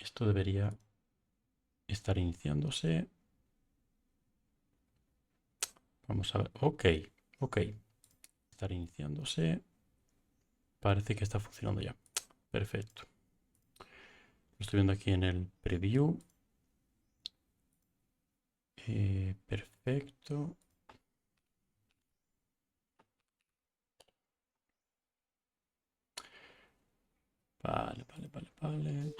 Esto debería estar iniciándose. Vamos a ver. Ok, ok. Estar iniciándose. Parece que está funcionando ya. Perfecto. Lo estoy viendo aquí en el preview. Perfecto. Vale, vale, vale, vale.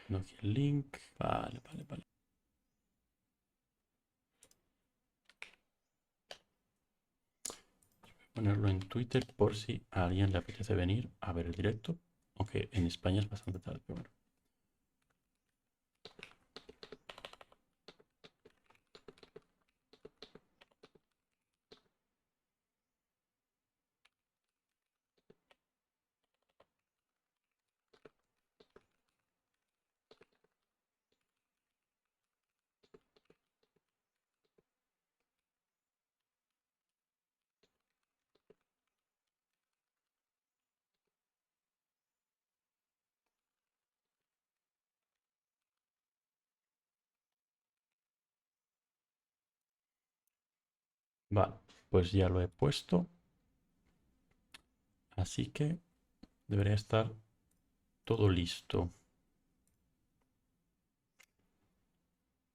No aquí el link. Vale, vale, vale. Ponerlo en Twitter por si a alguien le apetece venir a ver el directo. Aunque en España es bastante tarde, pero bueno. Vale, pues ya lo he puesto. Así que debería estar todo listo.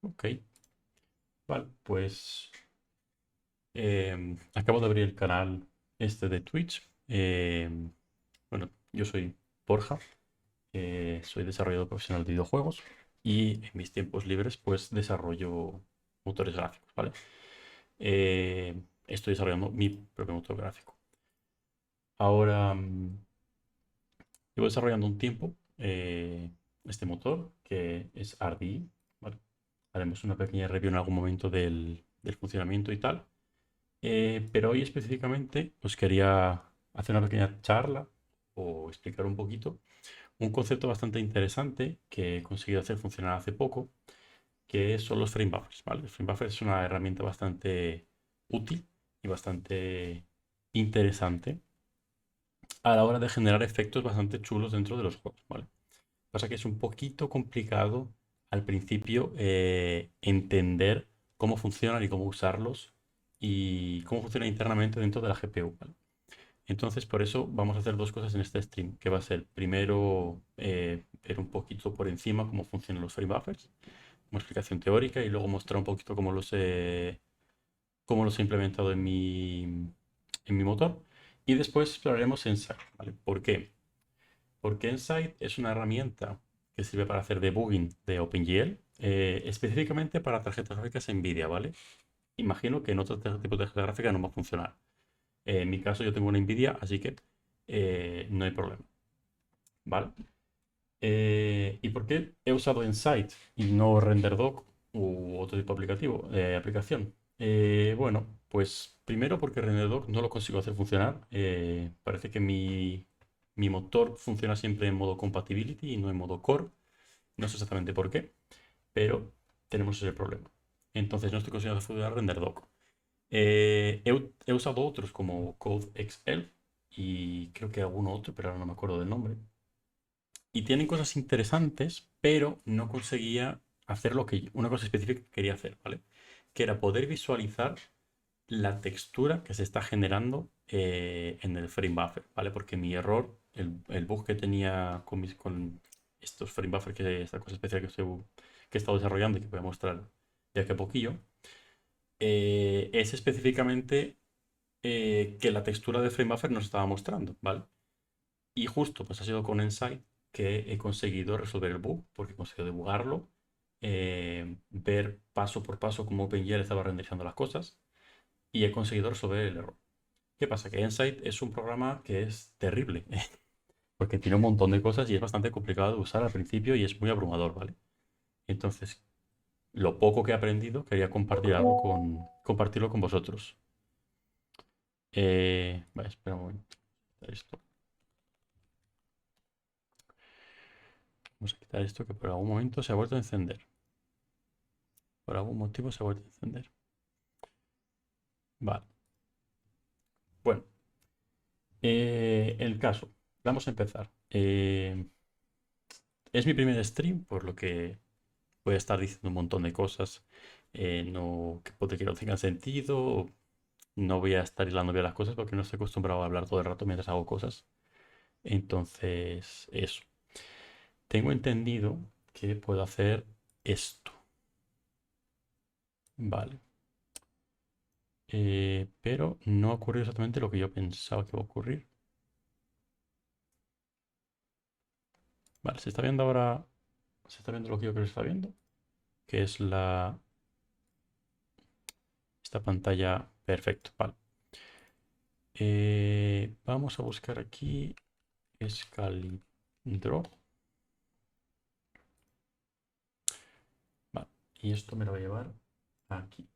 Ok, vale, pues acabo de abrir el canal este de Twitch. Bueno, yo soy Borja, soy desarrollador profesional de videojuegos y en mis tiempos libres pues desarrollo motores gráficos, ¿vale? Estoy desarrollando mi propio motor gráfico. Ahora llevo desarrollando un tiempo este motor que es RDI, ¿vale? Haremos una pequeña review en algún momento del funcionamiento y tal. Pero hoy específicamente os quería hacer una pequeña charla o explicar un poquito un concepto bastante interesante que he conseguido hacer funcionar hace poco, que son los frame buffers, ¿vale? El frame buffer es una herramienta bastante útil y bastante interesante a la hora de generar efectos bastante chulos dentro de los juegos, ¿vale? Pasa que es un poquito complicado al principio entender cómo funcionan y cómo usarlos y cómo funciona internamente dentro de la GPU, ¿vale? Entonces, por eso vamos a hacer dos cosas en este stream, que va a ser primero ver un poquito por encima cómo funcionan los frame buffers, una explicación teórica y luego mostrar un poquito cómo los he implementado en mi motor. Y después exploraremos Insight, ¿vale? ¿Por qué? Porque Insight es una herramienta que sirve para hacer debugging de OpenGL, específicamente para tarjetas gráficas NVIDIA, ¿vale? Imagino que en otro tipo de tarjeta gráfica no va a funcionar. En mi caso yo tengo una NVIDIA, así que no hay problema, ¿vale? ¿Y por qué he usado Insight y no RenderDoc u otro tipo de aplicación? Bueno, pues primero porque RenderDoc no lo consigo hacer funcionar. Parece que mi motor funciona siempre en modo compatibility y no en modo core. No sé exactamente por qué, pero tenemos ese problema. Entonces no estoy consiguiendo hacer funcionar RenderDoc. He usado otros como CodeXL y creo que algún otro, pero ahora no me acuerdo del nombre. Y tienen cosas interesantes, pero no conseguía hacer una cosa específica que quería hacer, ¿vale? Que era poder visualizar la textura que se está generando en el frame buffer, ¿vale? Porque mi error, el bug que tenía con estos frame buffer, esta cosa especial que he estado desarrollando y que voy a mostrar de aquí a poquillo, es específicamente que la textura de frame buffer nos estaba mostrando, ¿vale? Y justo pues ha sido con Insight que he conseguido resolver el bug, porque he conseguido debugarlo, ver paso por paso cómo OpenGL estaba renderizando las cosas y he conseguido resolver el error. ¿Qué pasa? Que Insight es un programa que es terrible, porque tiene un montón de cosas y es bastante complicado de usar al principio y es muy abrumador, ¿vale? Entonces, lo poco que he aprendido quería compartirlo con vosotros. Vale, espera un momento. Esto. Vamos a quitar esto que por algún momento se ha vuelto a encender. Por algún motivo se ha vuelto a encender. Vale. Bueno, El caso, vamos a empezar. Es mi primer stream, por lo que voy a estar diciendo un montón de cosas no, que puede que no tengan sentido. No voy a estar hilando bien las cosas porque no estoy acostumbrado a hablar todo el rato mientras hago cosas. Entonces, eso. Tengo entendido que puedo hacer esto. Vale. Pero no ocurrió exactamente lo que yo pensaba que iba a ocurrir. Vale, se está viendo ahora. Se está viendo lo que yo creo que se está viendo. Que es esta pantalla. Perfecto. Vale. Vamos a buscar aquí Scalindro. Vale. Y esto me lo voy a llevar aquí.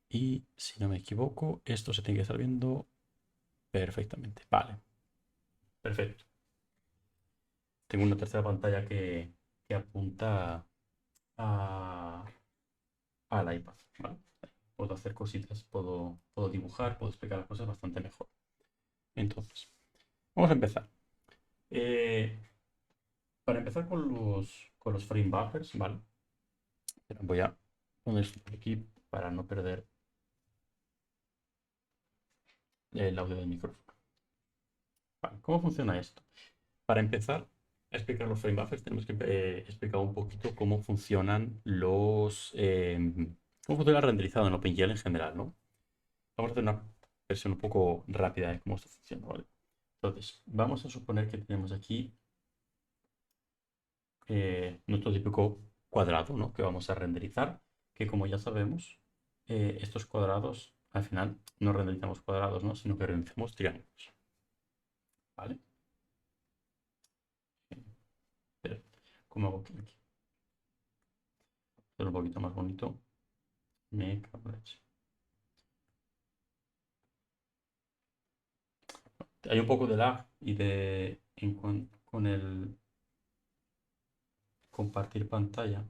Y si no me equivoco, esto se tiene que estar viendo perfectamente. Vale. Perfecto. Tengo una tercera pantalla que apunta a, al iPad. ¿Vale? Puedo hacer cositas, puedo dibujar, puedo explicar las cosas bastante mejor. Entonces, vamos a empezar. Eh, para empezar con los frame buffers, ¿vale? Voy a poner esto por aquí para no perder el audio del micrófono. Vale, ¿cómo funciona esto? Para empezar a explicar los frame buffers, tenemos que explicar un poquito cómo funcionan cómo funciona el renderizado en OpenGL en general, ¿no? Vamos a hacer una versión un poco rápida de cómo esto funciona, ¿vale? Entonces, vamos a suponer que tenemos aquí nuestro típico cuadrado, ¿no? Que vamos a renderizar, que como ya sabemos, estos cuadrados, al final, no renderizamos cuadrados, ¿no? Sino que renderizamos triángulos, ¿vale? Pero, ¿cómo hago aquí? Hacer un poquito más bonito. Me cago en la leche. Hay un poco de lag y con el compartir pantalla.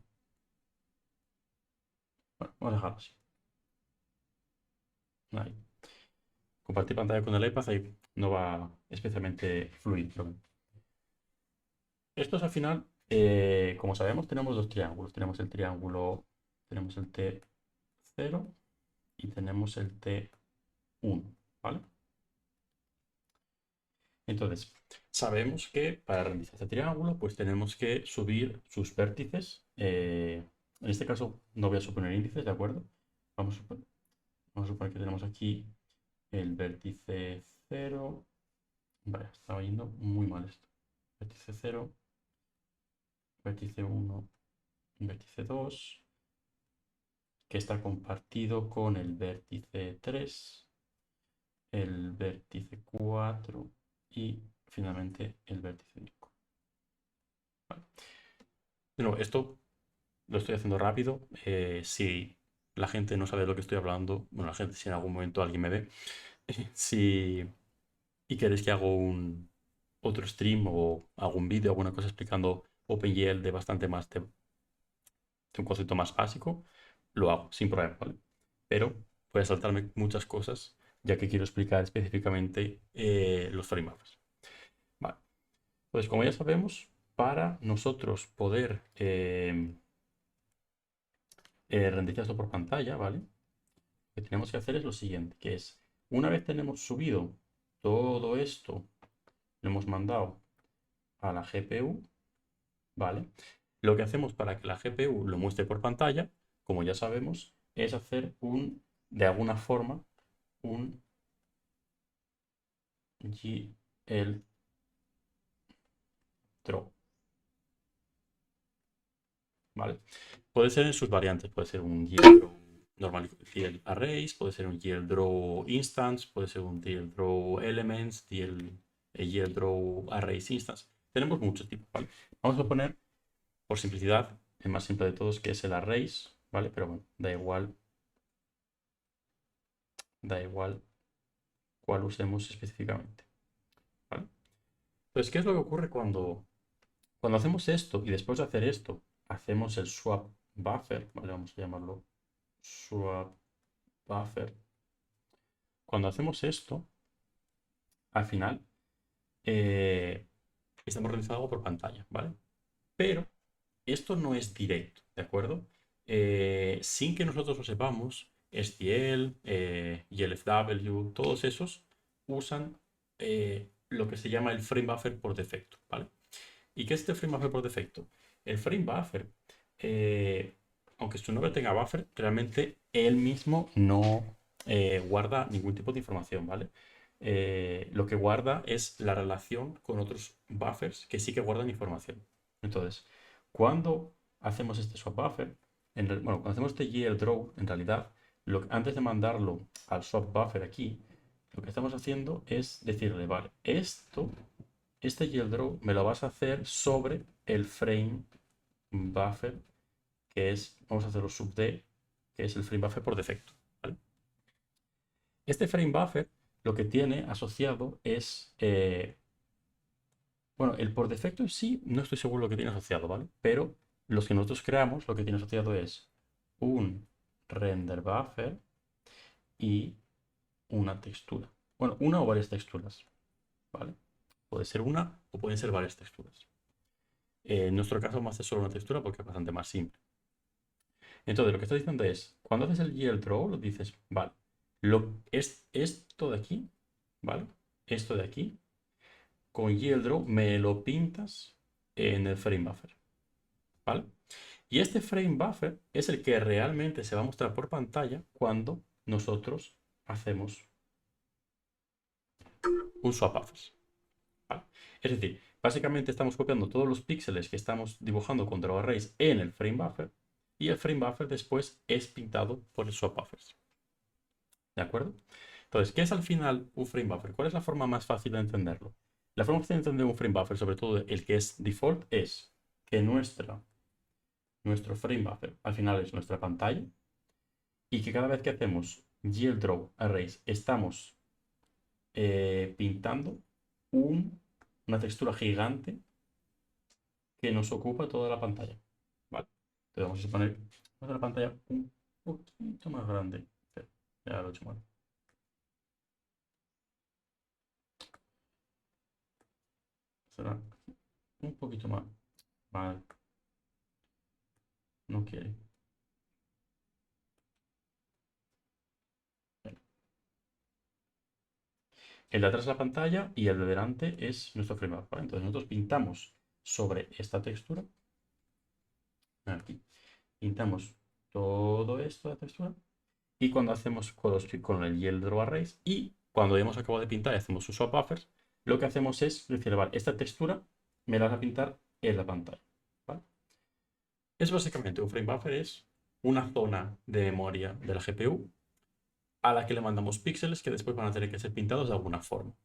Bueno, vamos a dejarlo así. Ahí. Compartir pantalla con el iPad ahí no va especialmente fluido. Pero bueno. Estos al final, como sabemos, tenemos dos triángulos. Tenemos el T0 y tenemos el T1, ¿vale? Entonces, sabemos que para realizar este triángulo, pues tenemos que subir sus vértices. En este caso no voy a suponer índices, ¿de acuerdo? Vamos a suponer que tenemos aquí el vértice 0. Vaya, estaba yendo muy mal esto. Vértice 0, vértice 1, vértice 2, que está compartido con el vértice 3, el vértice 4 y finalmente el vértice 5. Vale. De nuevo, esto lo estoy haciendo rápido. Si la gente no sabe de lo que estoy hablando, bueno, la gente, si en algún momento alguien me ve, si y queréis que hago otro stream o algún vídeo, alguna cosa explicando OpenGL de bastante más de un concepto más básico, lo hago sin problema, ¿vale? Pero voy a saltarme muchas cosas ya que quiero explicar específicamente los frameworks. Vale. Pues como ya sabemos, para nosotros poder renderizar esto por pantalla, ¿vale? Lo que tenemos que hacer es lo siguiente, que es, una vez tenemos subido todo esto, lo hemos mandado a la GPU, ¿vale? Lo que hacemos para que la GPU lo muestre por pantalla, como ya sabemos, es hacer de alguna forma, un GL draw, ¿vale? Puede ser en sus variantes, puede ser un GL draw normal, GL arrays, puede ser un GL draw instance, puede ser un GL draw elements, GL draw arrays instance. Tenemos muchos tipos, ¿vale? Vamos a poner, por simplicidad, el más simple de todos, que es el arrays, ¿vale? Pero bueno, da igual cuál usemos específicamente, ¿vale? Entonces, ¿qué es lo que ocurre cuando hacemos esto y después de hacer esto, hacemos el swap buffer, ¿vale? Vamos a llamarlo swap buffer. Cuando hacemos esto, al final estamos realizando algo por pantalla, ¿vale? Pero esto no es directo, ¿de acuerdo? Sin que nosotros lo sepamos, STL y LFW, todos esos usan lo que se llama el frame buffer por defecto, ¿vale? ¿Y qué es este frame buffer por defecto? El frame buffer, aunque su nombre tenga buffer, realmente él mismo no guarda ningún tipo de información, ¿vale? Lo que guarda es la relación con otros buffers que sí que guardan información. Entonces, cuando hacemos este swap buffer, bueno, cuando hacemos este GL draw, en realidad, antes de mandarlo al swap buffer aquí, lo que estamos haciendo es decirle, vale, este GL draw me lo vas a hacer sobre el frame buffer, que es, vamos a hacerlo sub D, que es el frame buffer por defecto, ¿vale? Este frame buffer lo que tiene asociado es, bueno, el por defecto en sí no estoy seguro lo que tiene asociado, ¿vale? Pero los que nosotros creamos, lo que tiene asociado es un render buffer y una textura. Bueno, una o varias texturas, ¿vale? Puede ser una o pueden ser varias texturas. En nuestro caso vamos a hacer solo una textura porque es bastante más simple. Entonces, lo que está diciendo es, cuando haces el GL Draw, lo dices, vale, es esto de aquí, ¿vale? Esto de aquí, con GL Draw me lo pintas en el frame buffer, ¿vale? Y este frame buffer es el que realmente se va a mostrar por pantalla cuando nosotros hacemos un swap buffers, ¿vale? Es decir, básicamente estamos copiando todos los píxeles que estamos dibujando con draw arrays en el frame buffer y el frame buffer después es pintado por el swap buffers. ¿De acuerdo? Entonces, ¿qué es al final un frame buffer? ¿Cuál es la forma más fácil de entenderlo? La forma fácil de entender un frame buffer, sobre todo el que es default, es que nuestro frame buffer al final es nuestra pantalla y que cada vez que hacemos GLDraw arrays estamos pintando una textura gigante que nos ocupa toda la pantalla. ¿Vale? Entonces vamos a poner la pantalla un poquito más grande. Ya lo he hecho mal. Será un poquito más. Vale, no quiere. El de atrás es la pantalla y el de delante es nuestro frame buffer. Entonces nosotros pintamos sobre esta textura. Aquí. Pintamos todo esto de textura. Y cuando hacemos con el Yield Draw Arrays y cuando hemos acabado de pintar y hacemos un swap buffers, lo que hacemos es decir, vale, esta textura me la vas a pintar en la pantalla. ¿Vale? Es básicamente un frame buffer, es una zona de memoria de la GPU a la que le mandamos píxeles que después van a tener que ser pintados de alguna forma.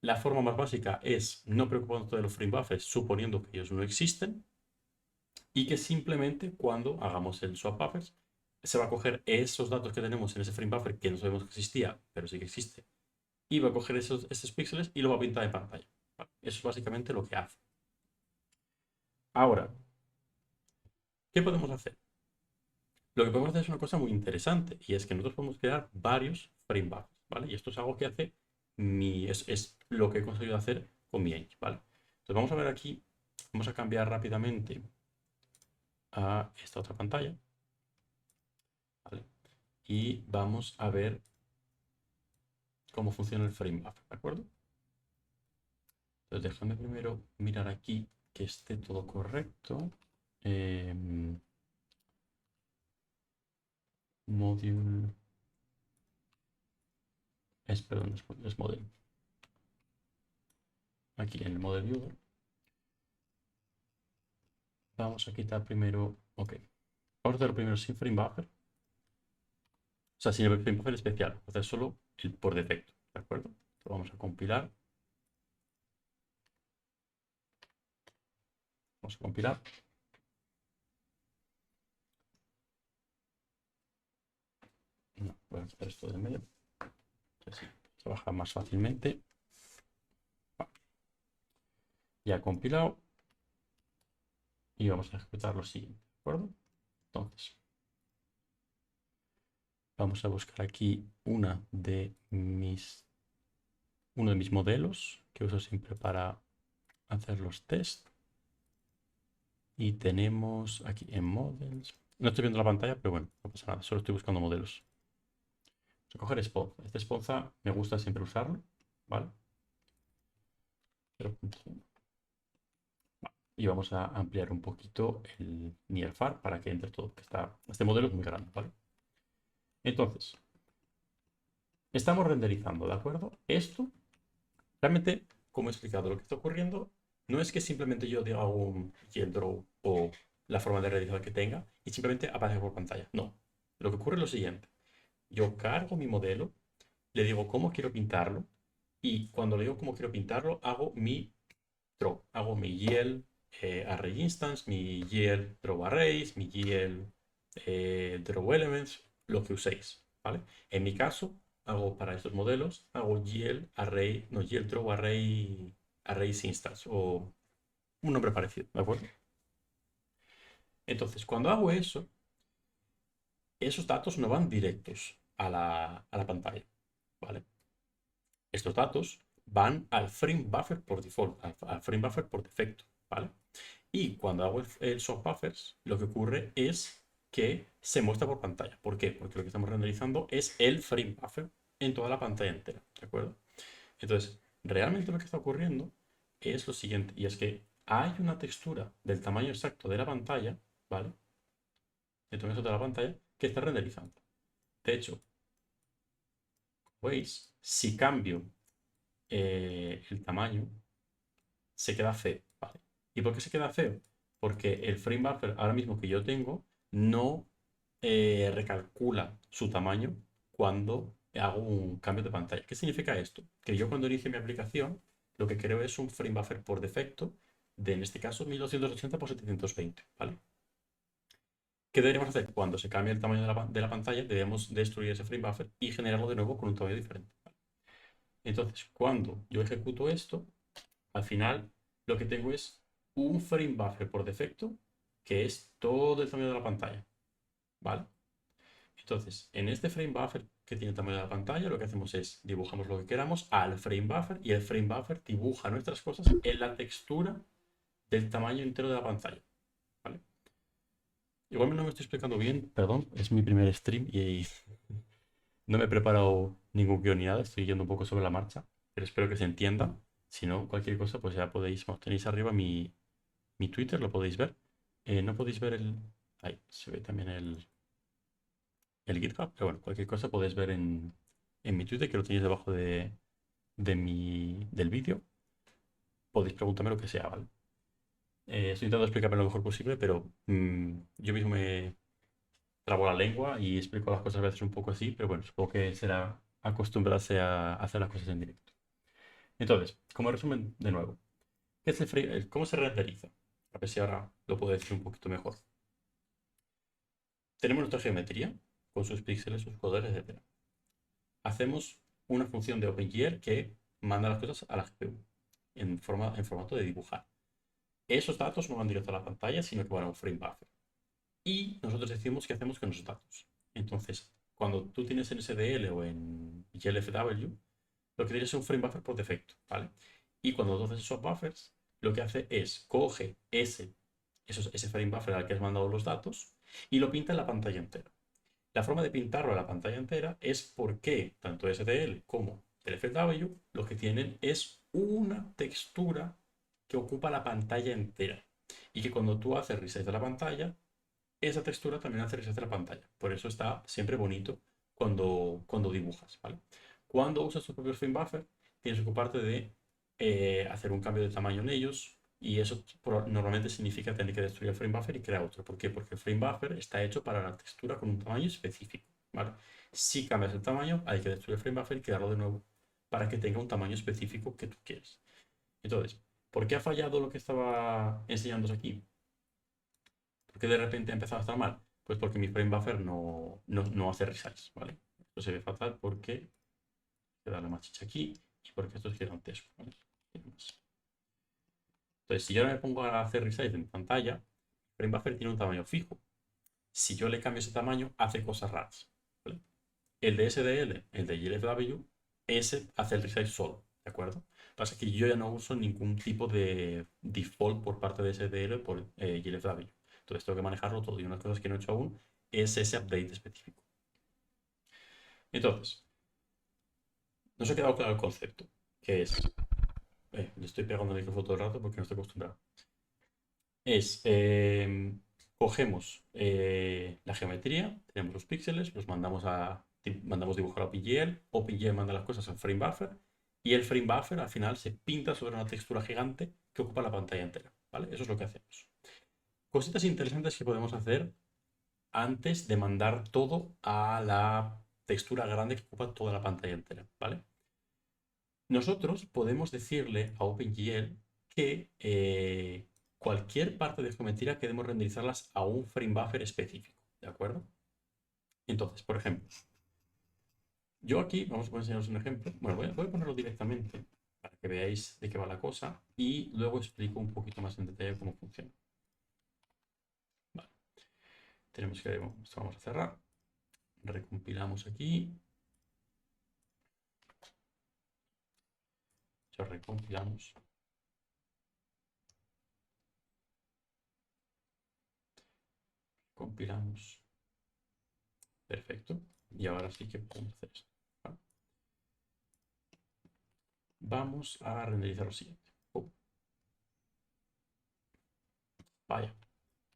La forma más básica es no preocupándote de los frame buffers, suponiendo que ellos no existen, y que simplemente cuando hagamos el swap buffers, se va a coger esos datos que tenemos en ese frame buffer que no sabemos que existía, pero sí que existe, y va a coger esos píxeles y lo va a pintar en pantalla. ¿Vale? Eso es básicamente lo que hace. Ahora, ¿qué podemos hacer? Lo que podemos hacer es una cosa muy interesante, y es que nosotros podemos crear varios frame buffers, ¿vale? Y esto es algo que hace es lo que he conseguido hacer con mi Edge, ¿vale? Entonces vamos a ver aquí, vamos a cambiar rápidamente a esta otra pantalla, ¿vale? Y vamos a ver cómo funciona el frame buffer, ¿de acuerdo? Entonces déjame primero mirar aquí que esté todo correcto. Module. Perdón, es model. Aquí en el model viewer. Vamos a quitar primero. Ok. Vamos a hacerlo primero sin frame buffer. O sea, sin el frame buffer especial. Vamos a hacer solo el por defecto. ¿De acuerdo? Entonces vamos a compilar. Vamos a compilar. No, voy a quitar esto del medio. Así trabaja más fácilmente. Vale. Ya compilado. Y vamos a ejecutar lo siguiente. ¿De acuerdo? Entonces, vamos a buscar aquí una de mis uno de mis modelos que uso siempre para hacer los test. Y tenemos aquí en Models. No estoy viendo la pantalla, pero bueno, no pasa nada. Solo estoy buscando modelos. Vamos a coger Sponza. Este Sponza me gusta siempre usarlo, ¿vale? 0.1. Y vamos a ampliar un poquito el Nearfar para que entre todo, que este modelo es muy grande, ¿vale? Entonces, estamos renderizando, ¿de acuerdo? Esto, realmente, como he explicado, lo que está ocurriendo no es que simplemente yo hago un draw o la forma de renderizar que tenga y simplemente aparece por pantalla. No. Lo que ocurre es lo siguiente. Yo cargo mi modelo, le digo cómo quiero pintarlo y cuando le digo cómo quiero pintarlo, hago mi draw. Hago mi YL array instance, mi YL draw arrays, mi YL draw elements, lo que uséis, ¿vale? En mi caso, hago para estos modelos, hago YL array, no, YL draw arrays instance o un nombre parecido, ¿de acuerdo? Entonces, cuando hago eso, esos datos no van directos a la pantalla, ¿vale? Estos datos van al frame buffer por default, al frame buffer por defecto, ¿vale? Y cuando hago el soft buffers, lo que ocurre es que se muestra por pantalla. ¿Por qué? Porque lo que estamos renderizando es el frame buffer en toda la pantalla entera, ¿de acuerdo? Entonces, realmente lo que está ocurriendo es lo siguiente, y es que hay una textura del tamaño exacto de la pantalla, ¿vale? El tamaño exacto de la pantalla que está renderizando. De hecho, como veis, si cambio el tamaño, se queda feo, ¿vale? ¿Y por qué se queda feo? Porque el frame buffer ahora mismo que yo tengo no recalcula su tamaño cuando hago un cambio de pantalla. ¿Qué significa esto? Que yo cuando inicie mi aplicación, lo que creo es un frame buffer por defecto de, en este caso, 1280 por 720, ¿vale? ¿Qué deberíamos hacer? Cuando se cambie el tamaño de la pantalla, debemos destruir ese frame buffer y generarlo de nuevo con un tamaño diferente, ¿vale? Entonces, cuando yo ejecuto esto, al final lo que tengo es un frame buffer por defecto, que es todo el tamaño de la pantalla, ¿vale? Entonces, en este frame buffer que tiene el tamaño de la pantalla, lo que hacemos es dibujamos lo que queramos al frame buffer y el frame buffer dibuja nuestras cosas en la textura del tamaño entero de la pantalla, ¿vale? Igual no me estoy explicando bien, perdón, es mi primer stream y no me he preparado ningún guión ni nada, estoy yendo un poco sobre la marcha, pero espero que se entienda. Si no, cualquier cosa, pues ya podéis, tenéis arriba mi Twitter, lo podéis ver. No podéis ver el... Ahí, se ve también el GitHub, pero bueno, cualquier cosa podéis ver en mi Twitter, que lo tenéis debajo del vídeo. Podéis preguntarme lo que sea, ¿vale? Estoy intentando explicarme lo mejor posible, pero yo mismo me trabo la lengua y explico las cosas a veces un poco así, pero bueno, supongo que será acostumbrarse a hacer las cosas en directo. Entonces, como resumen, de nuevo, ¿qué es cómo se renderiza? A ver si ahora lo puedo decir un poquito mejor. Tenemos nuestra geometría con sus píxeles, sus colores, etc. Hacemos una función de OpenGL que manda las cosas a la GPU en formato de dibujar. Esos datos no van directo a la pantalla, sino que van a un frame buffer. Y nosotros decimos qué hacemos con esos datos. Entonces, cuando tú tienes en SDL o en GLFW, lo que tienes es un frame buffer por defecto, ¿vale? Y cuando tú haces esos buffers, lo que hace es coge ese frame buffer al que has mandado los datos y lo pinta en la pantalla entera. La forma de pintarlo a la pantalla entera es porque tanto STL como el FW lo que tienen es una textura que ocupa la pantalla entera. Y que cuando tú haces resize de la pantalla, esa textura también hace resize de la pantalla. Por eso está siempre bonito cuando dibujas, ¿vale? Cuando usas tu propio frame buffer, tienes que ocuparte de hacer un cambio de tamaño en ellos, y eso normalmente significa tener que destruir el frame buffer y crear otro. ¿Por qué? Porque el frame buffer está hecho para la textura con un tamaño específico, ¿vale? Si cambias el tamaño, hay que destruir el frame buffer y crearlo de nuevo para que tenga un tamaño específico que tú quieres. Entonces, ¿por qué ha fallado lo que estaba enseñándoos aquí? ¿Por qué de repente ha empezado a estar mal? Pues porque mi frame buffer no hace resize, ¿vale? Esto se ve fatal porque hay que darle más chicha aquí y porque esto es gigantesco, ¿vale? Entonces, si yo ahora me pongo a hacer resize en pantalla, el frame buffer tiene un tamaño fijo. Si yo le cambio ese tamaño, hace cosas raras, ¿vale? El de SDL, el de GLFW, ese hace el resize solo. ¿de acuerdo? Pasa que yo ya no uso ningún tipo de default por parte de SDL por GLFW. Entonces tengo que manejarlo todo. Y una de las cosas que no he hecho aún es ese update específico. Entonces, nos ha quedado claro el concepto, que es... le estoy pegando el micrófono todo el rato porque no estoy acostumbrado. Es, cogemos la geometría, tenemos los píxeles, los mandamos dibujar a OpenGL, OpenGL manda las cosas al frame buffer y el frame buffer al final se pinta sobre una textura gigante que ocupa la pantalla entera, ¿vale? Eso es lo que hacemos. Cositas interesantes que podemos hacer antes de mandar todo a la textura grande que ocupa toda la pantalla entera, ¿vale? Nosotros podemos decirle a OpenGL que cualquier parte de geometría queremos renderizarlas a un frame buffer específico, ¿de acuerdo? Entonces, por ejemplo, yo aquí, vamos a enseñaros un ejemplo. Bueno, voy a ponerlo directamente para que veáis de qué va la cosa y luego explico un poquito más en detalle cómo funciona. Vale. Tenemos que, esto vamos a cerrar. Recompilamos aquí. Ya recompilamos. Compilamos. Perfecto. Y ahora sí que podemos hacer esto. ¿Vale? Vamos a renderizar lo siguiente. Vaya,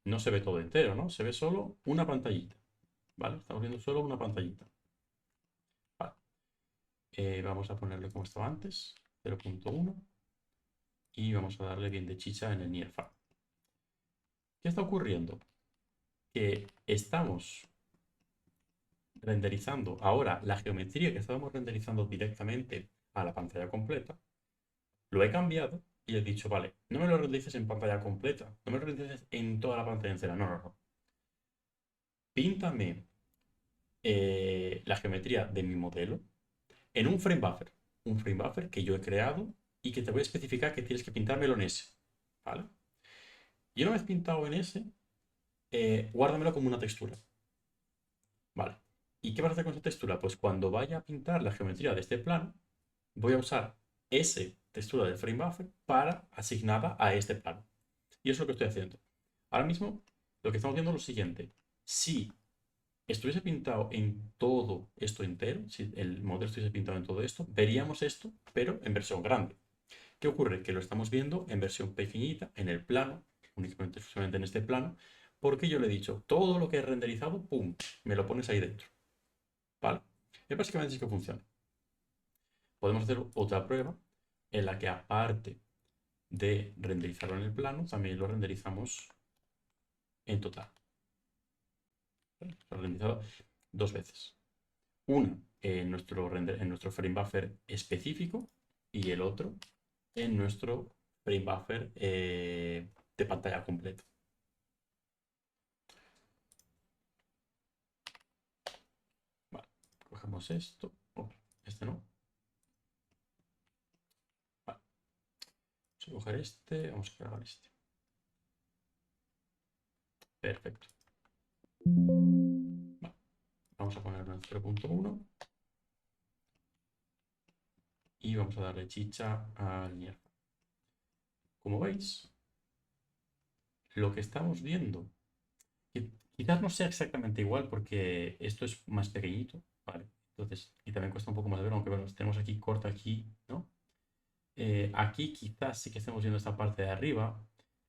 no se ve todo entero, ¿no? Se ve solo una pantallita. ¿Vale? Estamos viendo solo una pantallita. Vale. Vamos a ponerle como estaba antes, 0.1. Y vamos a darle bien de chicha en el Nearfar. ¿Qué está ocurriendo? Que estamos renderizando ahora la geometría que estábamos renderizando directamente a la pantalla completa. Lo he cambiado y he dicho, vale, no me lo renderices en pantalla completa, no me lo renderices en toda la pantalla entera, no, no, no. Píntame la geometría de mi modelo en un frame buffer. Un frame buffer que yo he creado y que te voy a especificar que tienes que pintármelo en ese. ¿Vale? Y una vez pintado en ese, guárdamelo como una textura. ¿Vale? ¿Y qué vas a hacer con esa textura? Pues cuando vaya a pintar la geometría de este plano, voy a usar esa textura del frame buffer para asignada a este plano. Y eso es lo que estoy haciendo. Ahora mismo, lo que estamos haciendo es lo siguiente. Si estuviese pintado en todo esto entero, si el modelo estuviese pintado en todo esto, veríamos esto, pero en versión grande. ¿Qué ocurre? Que lo estamos viendo en versión pequeñita, en el plano, únicamente exclusivamente en este plano, porque yo le he dicho, todo lo que he renderizado, ¡pum!, me lo pones ahí dentro. ¿Vale? Y básicamente es que funciona. Podemos hacer otra prueba en la que aparte de renderizarlo en el plano, también lo renderizamos en total. ¿Vale? Lo he renderizado dos veces. Una en nuestro frame buffer específico y el otro en nuestro frame buffer de pantalla completa. Vale, cogemos esto. Oh, este no. Vale, vamos a coger este, vamos a cargar este. Perfecto. Vale, vamos a ponerlo en 0.1 y vamos a darle chicha al mierda. Como veis, lo que estamos viendo, quizás no sea exactamente igual porque esto es más pequeñito, ¿vale? Entonces, y también cuesta un poco más de ver, aunque bueno, tenemos aquí corta aquí, ¿no? Aquí quizás sí que estemos viendo esta parte de arriba,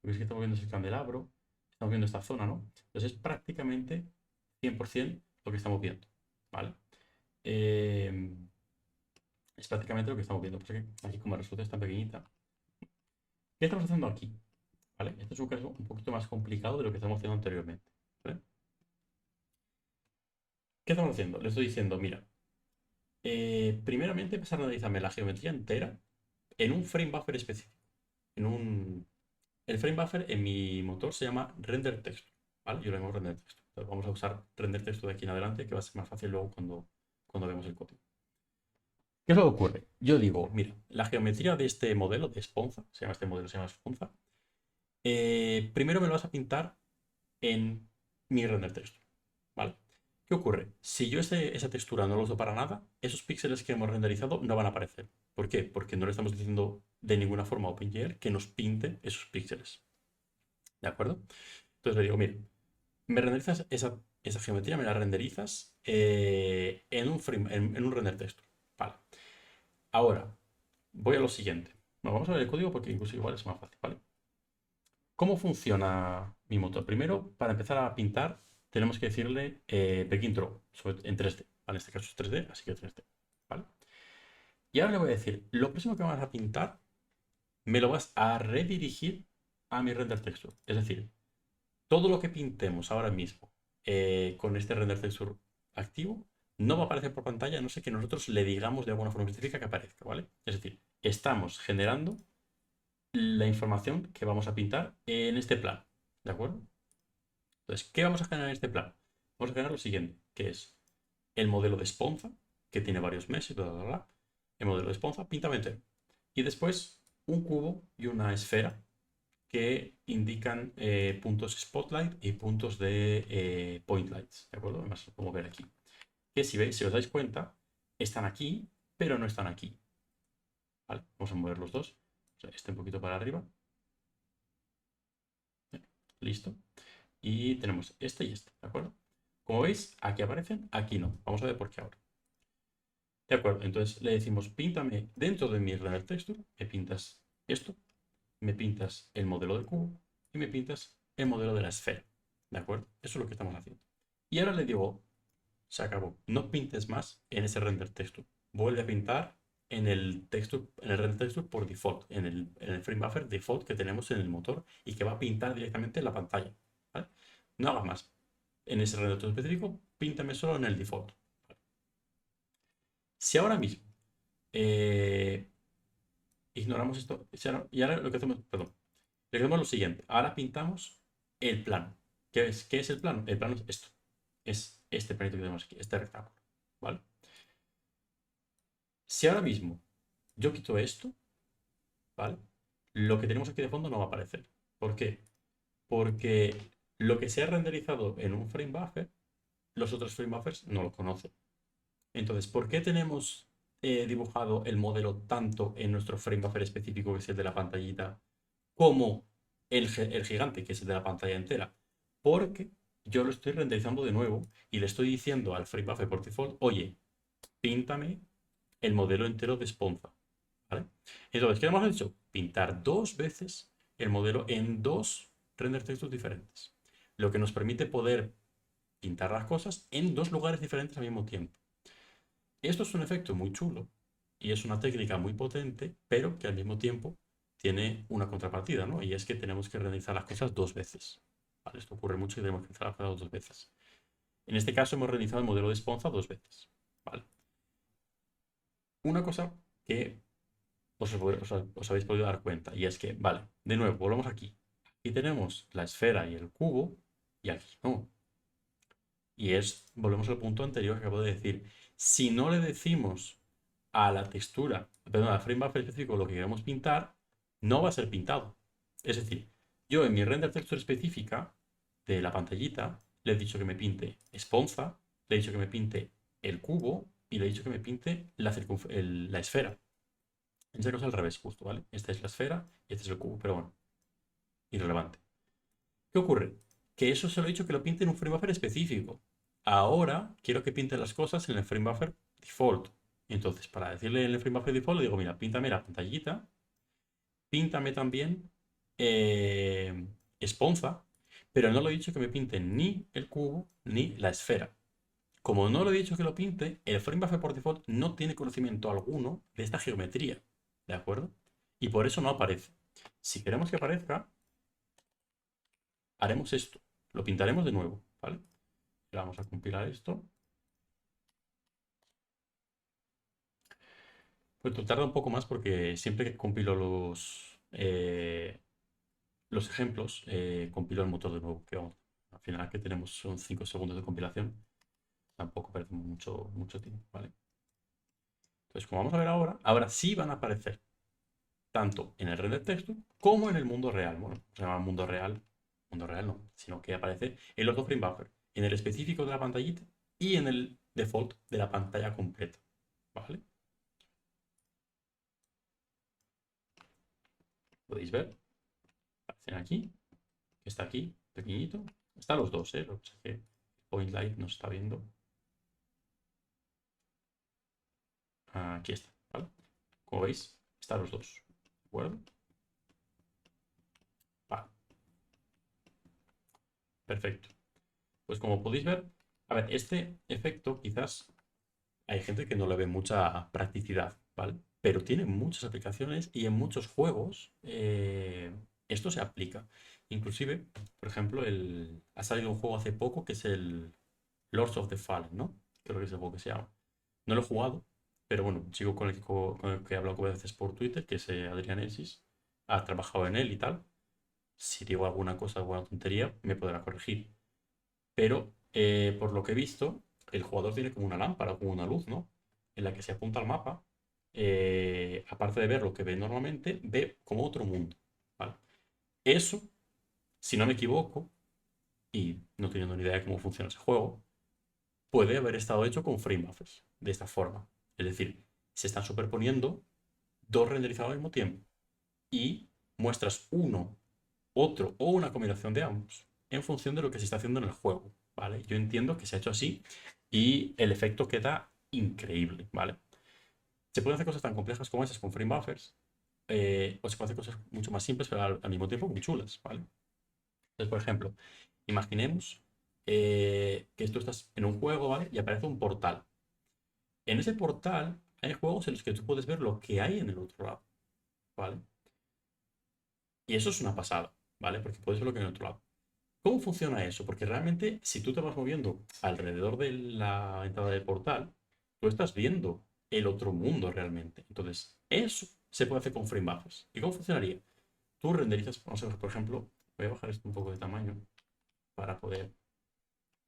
lo que estamos viendo es el candelabro, estamos viendo esta zona, ¿no? Entonces es prácticamente 100% lo que estamos viendo, ¿vale? Eh, es prácticamente lo que estamos viendo, porque aquí como la resolución es tan pequeñita. ¿Qué estamos haciendo aquí? ¿Vale? Este es un caso un poquito más complicado de lo que estamos haciendo anteriormente, ¿vale? ¿Qué estamos haciendo? Le estoy diciendo, mira, primeramente empezar a analizarme la geometría entera en un frame buffer específico. El frame buffer en mi motor se llama render texture, ¿vale? Yo lo llamo render texture. Entonces vamos a usar render texture de aquí en adelante, que va a ser más fácil luego cuando vemos el código. ¿Qué es lo que ocurre? Yo digo, mira, la geometría de este modelo, de Sponza, este modelo se llama Sponza, primero me lo vas a pintar en mi render texture, ¿vale? ¿Qué ocurre? Si yo esa textura no lo uso para nada, esos píxeles que hemos renderizado no van a aparecer, ¿Por qué? Porque no le estamos diciendo de ninguna forma a OpenGL que nos pinte esos píxeles. ¿De acuerdo? Entonces le digo, mira, me renderizas esa geometría, me la renderizas en un render texture. Vale. Ahora, voy a lo siguiente. Bueno, vamos a ver el código porque incluso igual es más fácil, ¿vale? ¿Cómo funciona mi motor? Primero, para empezar a pintar, tenemos que decirle begin draw en 3D. ¿Vale? En este caso es 3D, así que 3D. ¿Vale? Y ahora le voy a decir, lo próximo que vas a pintar, me lo vas a redirigir a mi render texture. Es decir, todo lo que pintemos ahora mismo con este render texture activo no va a aparecer por pantalla a no ser que nosotros le digamos de alguna forma específica que aparezca, ¿vale? Es decir, estamos generando la información que vamos a pintar en este plano, ¿de acuerdo? Entonces, ¿qué vamos a generar en este plano? Vamos a generar lo siguiente, que es el modelo de esponja, que tiene varios meses, bla, bla, bla. El modelo de esponja, píntame entero. Y después un cubo y una esfera que indican puntos spotlight y puntos de point lights, ¿de acuerdo? Además, lo podemos ver aquí. Que si veis, si os dais cuenta, están aquí, pero no están aquí. ¿Vale? Vamos a mover los dos. O sea, este un poquito para arriba. Listo. Y tenemos este y este, ¿de acuerdo? Como veis, aquí aparecen, aquí no. Vamos a ver por qué ahora. De acuerdo, entonces le decimos, píntame dentro de mi render texture, me pintas esto, me pintas el modelo del cubo y me pintas el modelo de la esfera. ¿De acuerdo? Eso es lo que estamos haciendo. Y ahora le digo, se acabó. No pintes más en ese render texture. Vuelve a pintar en el texture, en el render texture por default, en el frame buffer default que tenemos en el motor y que va a pintar directamente en la pantalla. ¿Vale? No hagas más. En ese render texture específico, píntame solo en el default. Si ahora mismo eh, ignoramos esto, y ahora lo que hacemos, perdón, lo que hacemos es lo siguiente. Ahora pintamos el plano. ¿Qué es el plano? El plano es esto. Es este planito que tenemos aquí, este rectángulo. ¿Vale? Si ahora mismo yo quito esto, ¿vale? Lo que tenemos aquí de fondo no va a aparecer. ¿Por qué? Porque lo que se ha renderizado en un frame buffer, los otros frame buffers no lo conocen. Entonces, ¿por qué tenemos dibujado el modelo tanto en nuestro frame buffer específico, que es el de la pantallita, como el gigante, que es el de la pantalla entera? Porque yo lo estoy renderizando de nuevo y le estoy diciendo al frame buffer por default, oye, píntame el modelo entero de Sponza. ¿Vale? Entonces, ¿qué hemos hecho? Pintar dos veces el modelo en dos render textures diferentes. Lo que nos permite poder pintar las cosas en dos lugares diferentes al mismo tiempo. Esto es un efecto muy chulo y es una técnica muy potente, pero que al mismo tiempo tiene una contrapartida, ¿no? Y es que tenemos que renderizar las cosas dos veces. ¿Vale? Esto ocurre mucho y tenemos que renderizar las cosas dos veces. En este caso hemos renderizado el modelo de Sponza dos veces. ¿Vale? Una cosa que os habéis podido dar cuenta. Y es que, vale, de nuevo, volvamos aquí. Aquí tenemos la esfera y el cubo, y aquí no. Y volvemos al punto anterior que acabo de decir. Si no le decimos a la textura, perdón, al frame buffer específico lo que queremos pintar, no va a ser pintado. Es decir, yo en mi render texture específica de la pantallita le he dicho que me pinte esponza, le he dicho que me pinte el cubo y le he dicho que me pinte la esfera. En este caso al revés, justo, ¿vale? Esta es la esfera y este es el cubo, pero bueno, irrelevante. ¿Qué ocurre? Que eso se lo he dicho que lo pinte en un frame buffer específico. Ahora quiero que pinte las cosas en el frame buffer default. Entonces, para decirle en el frame buffer default, le digo, mira, píntame la pantallita, píntame también esponza, pero no le he dicho que me pinte ni el cubo ni la esfera. Como no le he dicho que lo pinte, el frame buffer por default no tiene conocimiento alguno de esta geometría. ¿De acuerdo? Y por eso no aparece. Si queremos que aparezca, haremos esto. Lo pintaremos de nuevo, ¿vale? Vamos a compilar esto. Pues tarda un poco más porque siempre que compilo los ejemplos, compilo el motor de nuevo. Que vamos, al final que tenemos son 5 segundos de compilación. Tampoco perdemos mucho tiempo, ¿vale? Entonces, como vamos a ver ahora sí van a aparecer tanto en el render texto como en el mundo real. Bueno, se llama mundo real no, sino que aparece en los dos frame buffer, en el específico de la pantallita y en el default de la pantalla completa. ¿Vale? Podéis ver, aparecen aquí, que está aquí, pequeñito. Están los dos, ¿eh? Lo que pasa es que Point Light no se está viendo. Aquí está, ¿vale? Como veis, están los dos, ¿de acuerdo? Vale, perfecto. Pues como podéis ver, a ver, este efecto quizás hay gente que no le ve mucha practicidad, ¿vale? Pero tiene muchas aplicaciones y en muchos juegos esto se aplica. Inclusive, por ejemplo, ha salido un juego hace poco que es el Lords of the Fallen, ¿no? Creo que es el juego que se llama. No lo he jugado, pero bueno, un chico con el que he hablado a veces por Twitter, que es Adrián Ensis, ha trabajado en él y tal. Si digo alguna cosa, alguna tontería, me podrá corregir. Pero por lo que he visto, el jugador tiene como una lámpara, como una luz, ¿no? En la que se apunta al mapa. Aparte de ver lo que ve normalmente, ve como otro mundo, ¿vale? Eso, si no me equivoco, y no teniendo ni idea de cómo funciona ese juego, puede haber estado hecho con frame buffers, de esta forma. Es decir, se están superponiendo dos renderizados al mismo tiempo y muestras uno, otro o una combinación de ambos en función de lo que se está haciendo en el juego, ¿vale? Yo entiendo que se ha hecho así y el efecto queda increíble, ¿vale? Se pueden hacer cosas tan complejas como esas con frame buffers, o se pueden hacer cosas mucho más simples, pero al mismo tiempo muy chulas, ¿vale? Entonces, por ejemplo, imaginemos que tú estás en un juego, ¿vale? Y aparece un portal. En ese portal hay juegos en los que tú puedes ver lo que hay en el otro lado, ¿vale? Y eso es una pasada, ¿vale? Porque puedes ver lo que hay en el otro lado. ¿Cómo funciona eso? Porque realmente, si tú te vas moviendo alrededor de la entrada del portal, tú estás viendo el otro mundo realmente. Entonces, eso se puede hacer con frame buffers. ¿Y cómo funcionaría? Tú renderizas, vamos a ver, por ejemplo, voy a bajar esto un poco de tamaño para poder.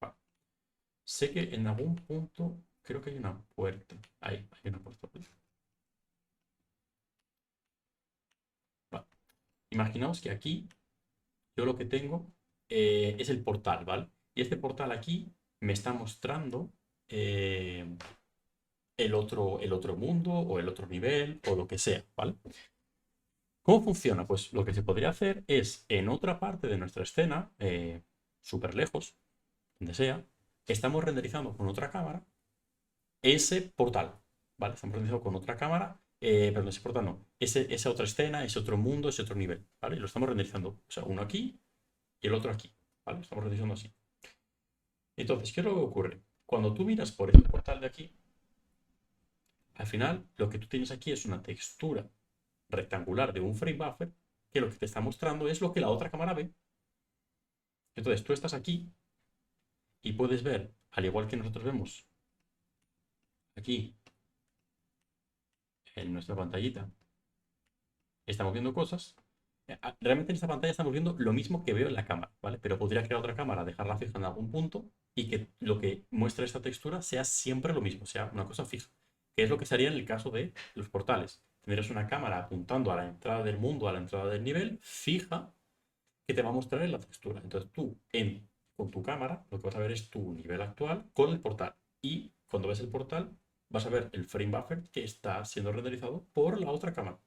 Va. Sé que en algún punto creo que hay una puerta. Ahí, hay una puerta. Va. Imaginaos que aquí yo lo que tengo es el portal, ¿vale? Y este portal aquí me está mostrando eh, el otro mundo o el otro nivel o lo que sea, ¿vale? ¿Cómo funciona? Pues lo que se podría hacer es en otra parte de nuestra escena, súper lejos, donde sea, estamos renderizando con otra cámara ese portal, ¿vale? Estamos renderizando con otra cámara, perdón, ese portal no, esa otra escena, ese otro mundo, ese otro nivel, ¿vale? Y lo estamos renderizando, o sea, uno aquí y el otro aquí, ¿vale? Estamos renderizando así. Entonces, ¿qué es lo que ocurre? Cuando tú miras por este portal de aquí, al final lo que tú tienes aquí es una textura rectangular de un frame buffer que lo que te está mostrando es lo que la otra cámara ve. Entonces tú estás aquí y puedes ver, al igual que nosotros vemos aquí en nuestra pantallita, estamos viendo cosas. Realmente en esta pantalla estamos viendo lo mismo que veo en la cámara, ¿vale? Pero podría crear otra cámara, dejarla fija en algún punto y que lo que muestra esta textura sea siempre lo mismo, sea una cosa fija. Que es lo que sería en el caso de los portales. Tendrías una cámara apuntando a la entrada del mundo, a la entrada del nivel, fija, que te va a mostrar en la textura. Entonces tú, con tu cámara, lo que vas a ver es tu nivel actual con el portal. Y cuando ves el portal, vas a ver el frame buffer que está siendo renderizado por la otra cámara,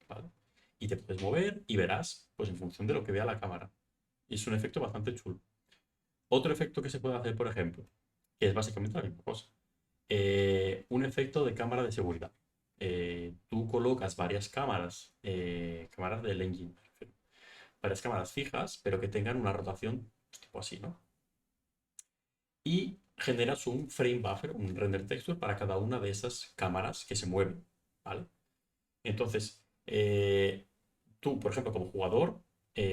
¿vale? Y te puedes mover y verás, pues en función de lo que vea la cámara. Y es un efecto bastante chulo. Otro efecto que se puede hacer, por ejemplo, que es básicamente la misma cosa. Un efecto de cámara de seguridad. Tú colocas varias cámaras, cámaras del engine, varias cámaras fijas, pero que tengan una rotación pues, tipo así, ¿no? Y generas un frame buffer, un render texture para cada una de esas cámaras que se mueven, ¿vale? Entonces, tú, por ejemplo, como jugador,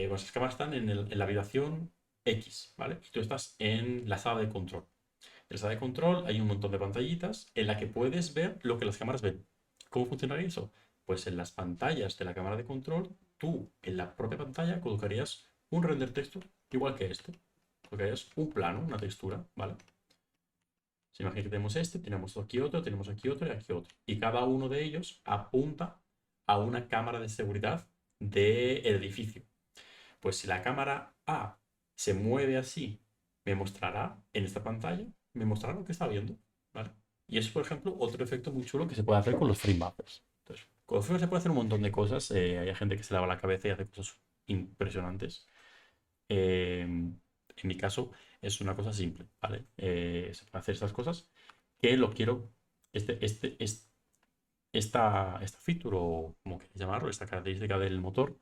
vuestras cámaras están en la habitación X, ¿vale? Y tú estás en la sala de control. En la sala de control hay un montón de pantallitas en la que puedes ver lo que las cámaras ven. ¿Cómo funcionaría eso? Pues en las pantallas de la cámara de control, tú en la propia pantalla colocarías un render texture igual que este. Colocarías un plano, una textura, ¿vale? Se imagina que tenemos aquí otro y aquí otro. Y cada uno de ellos apunta a una cámara de seguridad del edificio. Pues si la cámara A se mueve así, me mostrará en esta pantalla, me mostrará lo que está viendo, ¿vale? Y eso, por ejemplo, otro efecto muy chulo que se puede hacer con los frame buffers. Entonces, Con Figma se puede hacer un montón de cosas. Hay gente que se lava la cabeza y hace cosas impresionantes. En mi caso es una cosa simple, ¿vale? Se puede hacer estas cosas que lo quiero, esta feature o como queréis llamarlo, esta característica del motor,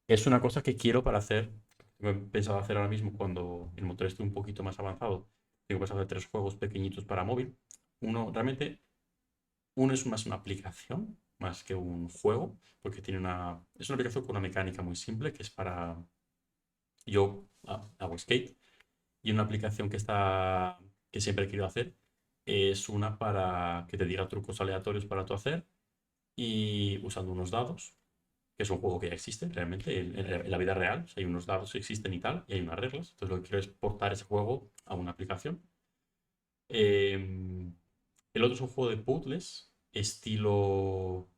es una cosa que quiero para hacer, he pensado hacer ahora mismo cuando el motor esté un poquito más avanzado. Tengo pensado hacer 3 juegos pequeñitos para móvil. Realmente, uno es más una aplicación, más que un juego, porque es una aplicación con una mecánica muy simple, que es para, yo hago skate, y una aplicación que siempre he querido hacer, es una para que te diga trucos aleatorios para tú hacer, y usando unos dados, que es un juego que ya existe realmente en la vida real. O sea, hay unos dados que existen y tal, y hay unas reglas. Entonces lo que quiero es portar ese juego a una aplicación. Eh, el otro es un juego de puzzles, estilo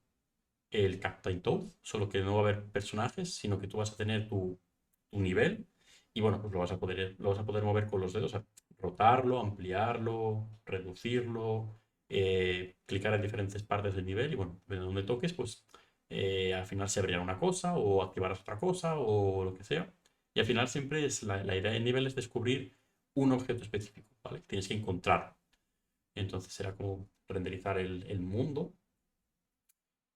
el Captain Toad, solo que no va a haber personajes, sino que tú vas a tener tu nivel y bueno, pues lo vas a poder mover con los dedos, rotarlo, ampliarlo, reducirlo, clicar en diferentes partes del nivel y bueno, de donde toques, pues al final se abrirá una cosa o activarás otra cosa o lo que sea. Y al final siempre es la idea del nivel es descubrir un objeto específico, ¿vale? Tienes que encontrarlo. Entonces será como renderizar el mundo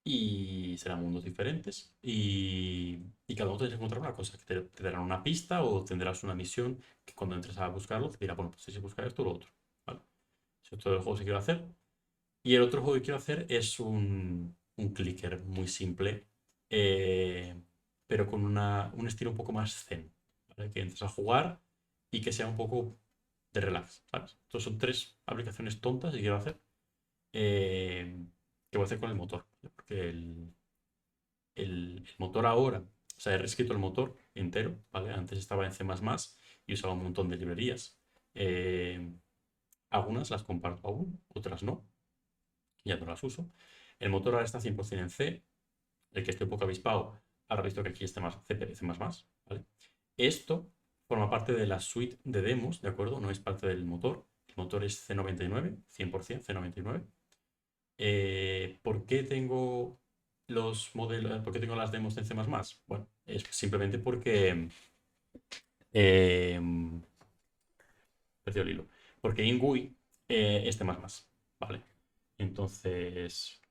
y serán mundos diferentes y cada uno tendrá que encontrar una cosa, que te darán una pista o tendrás una misión que cuando entres a buscarlo te dirá, bueno, pues tienes que buscar esto o lo otro, ¿vale? Eso es todo el juego que quiero hacer. Y el otro juego que quiero hacer es un clicker muy simple, eh, pero con un estilo un poco más zen, ¿vale? Que entres a jugar y que sea un poco de relax, ¿sabes? Entonces son 3 aplicaciones tontas que quiero hacer, eh, que voy a hacer con el motor, ¿vale? Porque el motor ahora, o sea, he reescrito el motor entero, ¿vale? Antes estaba en C++ y usaba un montón de librerías. Eh, Algunas las comparto aún, otras no, ya no las uso. El motor ahora está 100% en C, el que estoy un poco avispado, ahora he visto que aquí está más C++, ¿vale? Esto forma parte de la suite de demos, ¿de acuerdo? No es parte del motor. El motor es C99, 100% C99. ¿Por qué tengo por qué tengo las demos en C++? Bueno, es simplemente porque eh, perdió el hilo. Porque InGUI es C++, ¿vale? Entonces,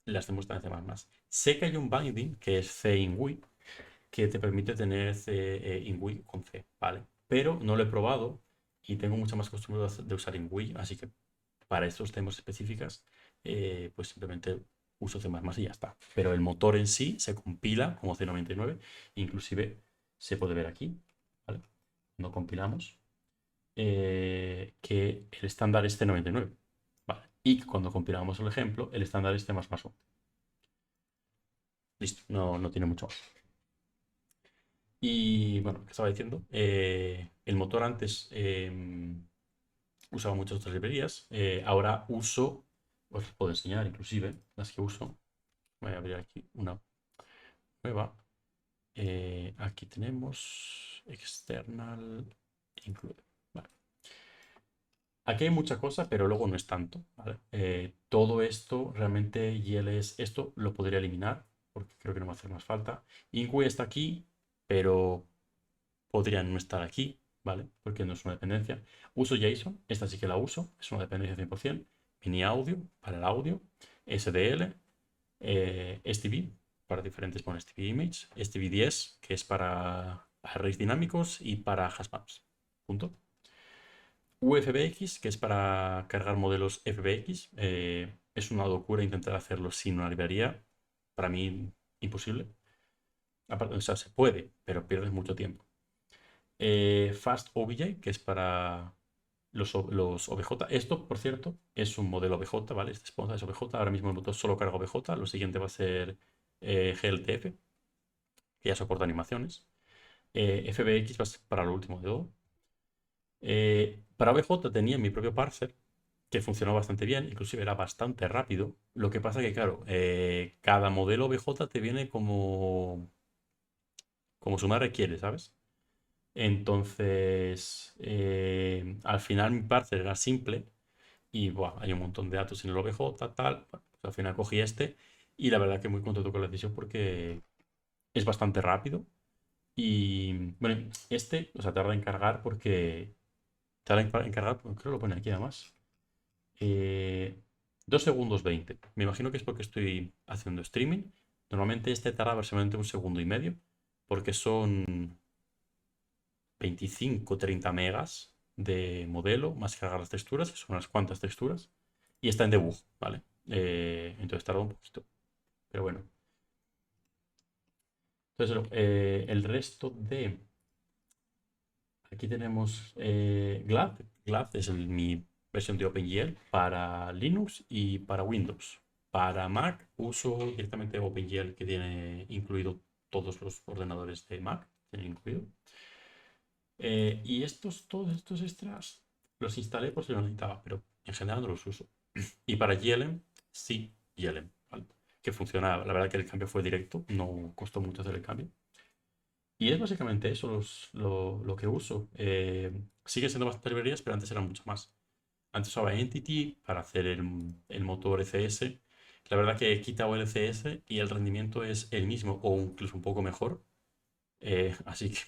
las demos están en C++. Sé que hay un binding que es C-InGUI que te permite tener InGUI con C, ¿vale? Pero no lo he probado y tengo mucha más costumbre de usar InGUI, así que para estos temas específicas, pues simplemente uso C++ y ya está. Pero el motor en sí se compila como C99, inclusive se puede ver aquí, ¿vale? Cuando compilamos, que el estándar es C99, ¿vale? Y cuando compilamos el ejemplo, el estándar es C++1. Listo, no tiene mucho más. Y bueno, ¿qué estaba diciendo? El motor antes usaba muchas otras librerías. Ahora uso, os puedo enseñar inclusive las que uso. Voy a abrir aquí una nueva. Aquí tenemos external include. Vale. Aquí hay mucha cosa, pero luego no es tanto, ¿vale? Todo esto realmente YLS, esto lo podría eliminar porque creo que no va a hacer más falta. Include está aquí, pero podría no estar aquí, ¿vale? Porque no es una dependencia. Uso JSON, esta sí que la uso, es una dependencia 100%. Mini audio para el audio, SDL, STV para diferentes, bueno, STV Image, STV10, que es para arrays dinámicos y para hashmaps. Punto. UFBX, que es para cargar modelos FBX. Es una locura intentar hacerlo sin una librería. Para mí, imposible. Aparte, o sea, se puede, pero pierdes mucho tiempo. Fast OBJ, que es para los OBJ. Esto, por cierto, es un modelo OBJ, ¿vale? Este sponsor es OBJ. Ahora mismo el motor solo carga OBJ. Lo siguiente va a ser GLTF, que ya soporta animaciones. FBX va a ser para lo último de todo. Para OBJ tenía mi propio parser, que funcionó bastante bien, inclusive era bastante rápido. Lo que pasa que, claro, cada modelo OBJ te viene como su madre requiere, ¿sabes? Entonces, al final mi parser era simple y buah, hay un montón de datos en el OBJ, tal. Bueno, pues al final cogí este Y la verdad que muy contento con la decisión porque es bastante rápido. Y bueno, o sea, tarda en cargar porque. Tarda en cargar, creo que lo pone aquí además. Eh, 2 segundos 20. Me imagino que es porque estoy haciendo streaming. Normalmente este tarda aproximadamente un segundo y medio. Porque son 25-30 megas de modelo, más cargar las texturas, que son unas cuantas texturas. Y está en debug, ¿vale? Entonces tarda un poquito. Pero bueno. Entonces, el resto de. Aquí tenemos GLAD. GLAD es mi versión de OpenGL para Linux y para Windows. Para Mac uso directamente OpenGL, que tiene incluido todos los ordenadores de Mac. Tienen incluido. Y todos estos extras los instalé por si los necesitaba, pero en general no los uso. Y para GLM, sí, GLM, ¿vale? Que funciona, la verdad que el cambio fue directo, no costó mucho hacer el cambio. Y es básicamente eso lo que uso. Sigue siendo bastantes librerías, pero antes eran mucho más. Antes usaba Entity para hacer el motor ECS. La verdad que he quitado el ECS y el rendimiento es el mismo o incluso un poco mejor. Así que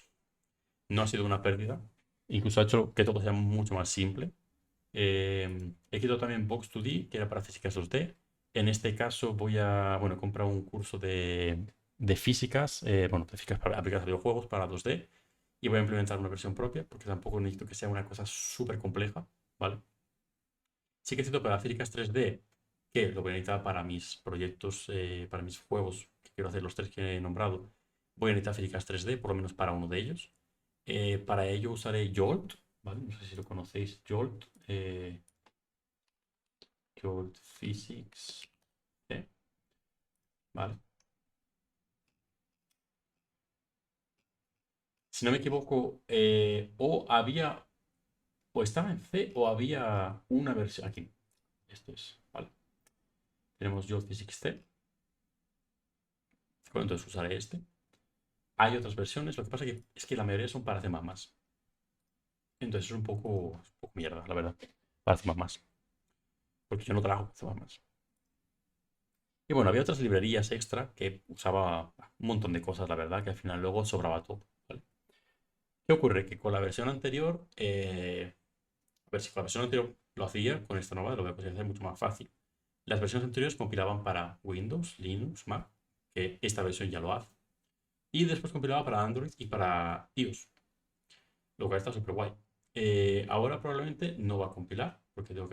no ha sido una pérdida. Incluso ha hecho que todo sea mucho más simple. He quitado también Box2D, que era para físicas 2D. En este caso voy a, bueno, comprar un curso de físicas, bueno, de físicas aplicadas a videojuegos para 2D y voy a implementar una versión propia porque tampoco necesito que sea una cosa súper compleja, ¿vale? Sí que necesito para físicas 3D, que lo voy a necesitar para mis proyectos, para mis juegos, que quiero hacer los tres que he nombrado, voy a necesitar físicas 3D, por lo menos para uno de ellos. Para ello usaré Jolt, ¿vale? No sé si lo conocéis, Jolt. Jolt Physics. Vale. Si no me equivoco, o estaba en C o había una versión. Aquí. Esto es. Vale. Tenemos Jolt Physics C. Bueno, entonces usaré este. Hay otras versiones. Lo que pasa es que la mayoría son para C++. Entonces es un poco mierda, la verdad. Para C++. Porque yo no trabajo con C++. Y bueno, había otras librerías extra que usaba un montón de cosas, la verdad, que al final luego sobraba todo. ¿Vale? ¿Qué ocurre? Que con la versión anterior, a ver si con la versión anterior lo hacía, con esta nueva lo voy a poder hacer mucho más fácil. Las versiones anteriores compilaban para Windows, Linux, Mac, que esta versión ya lo hace. Y después compilaba para Android y para iOS, lo cual está súper guay. Ahora probablemente no va a compilar, porque tengo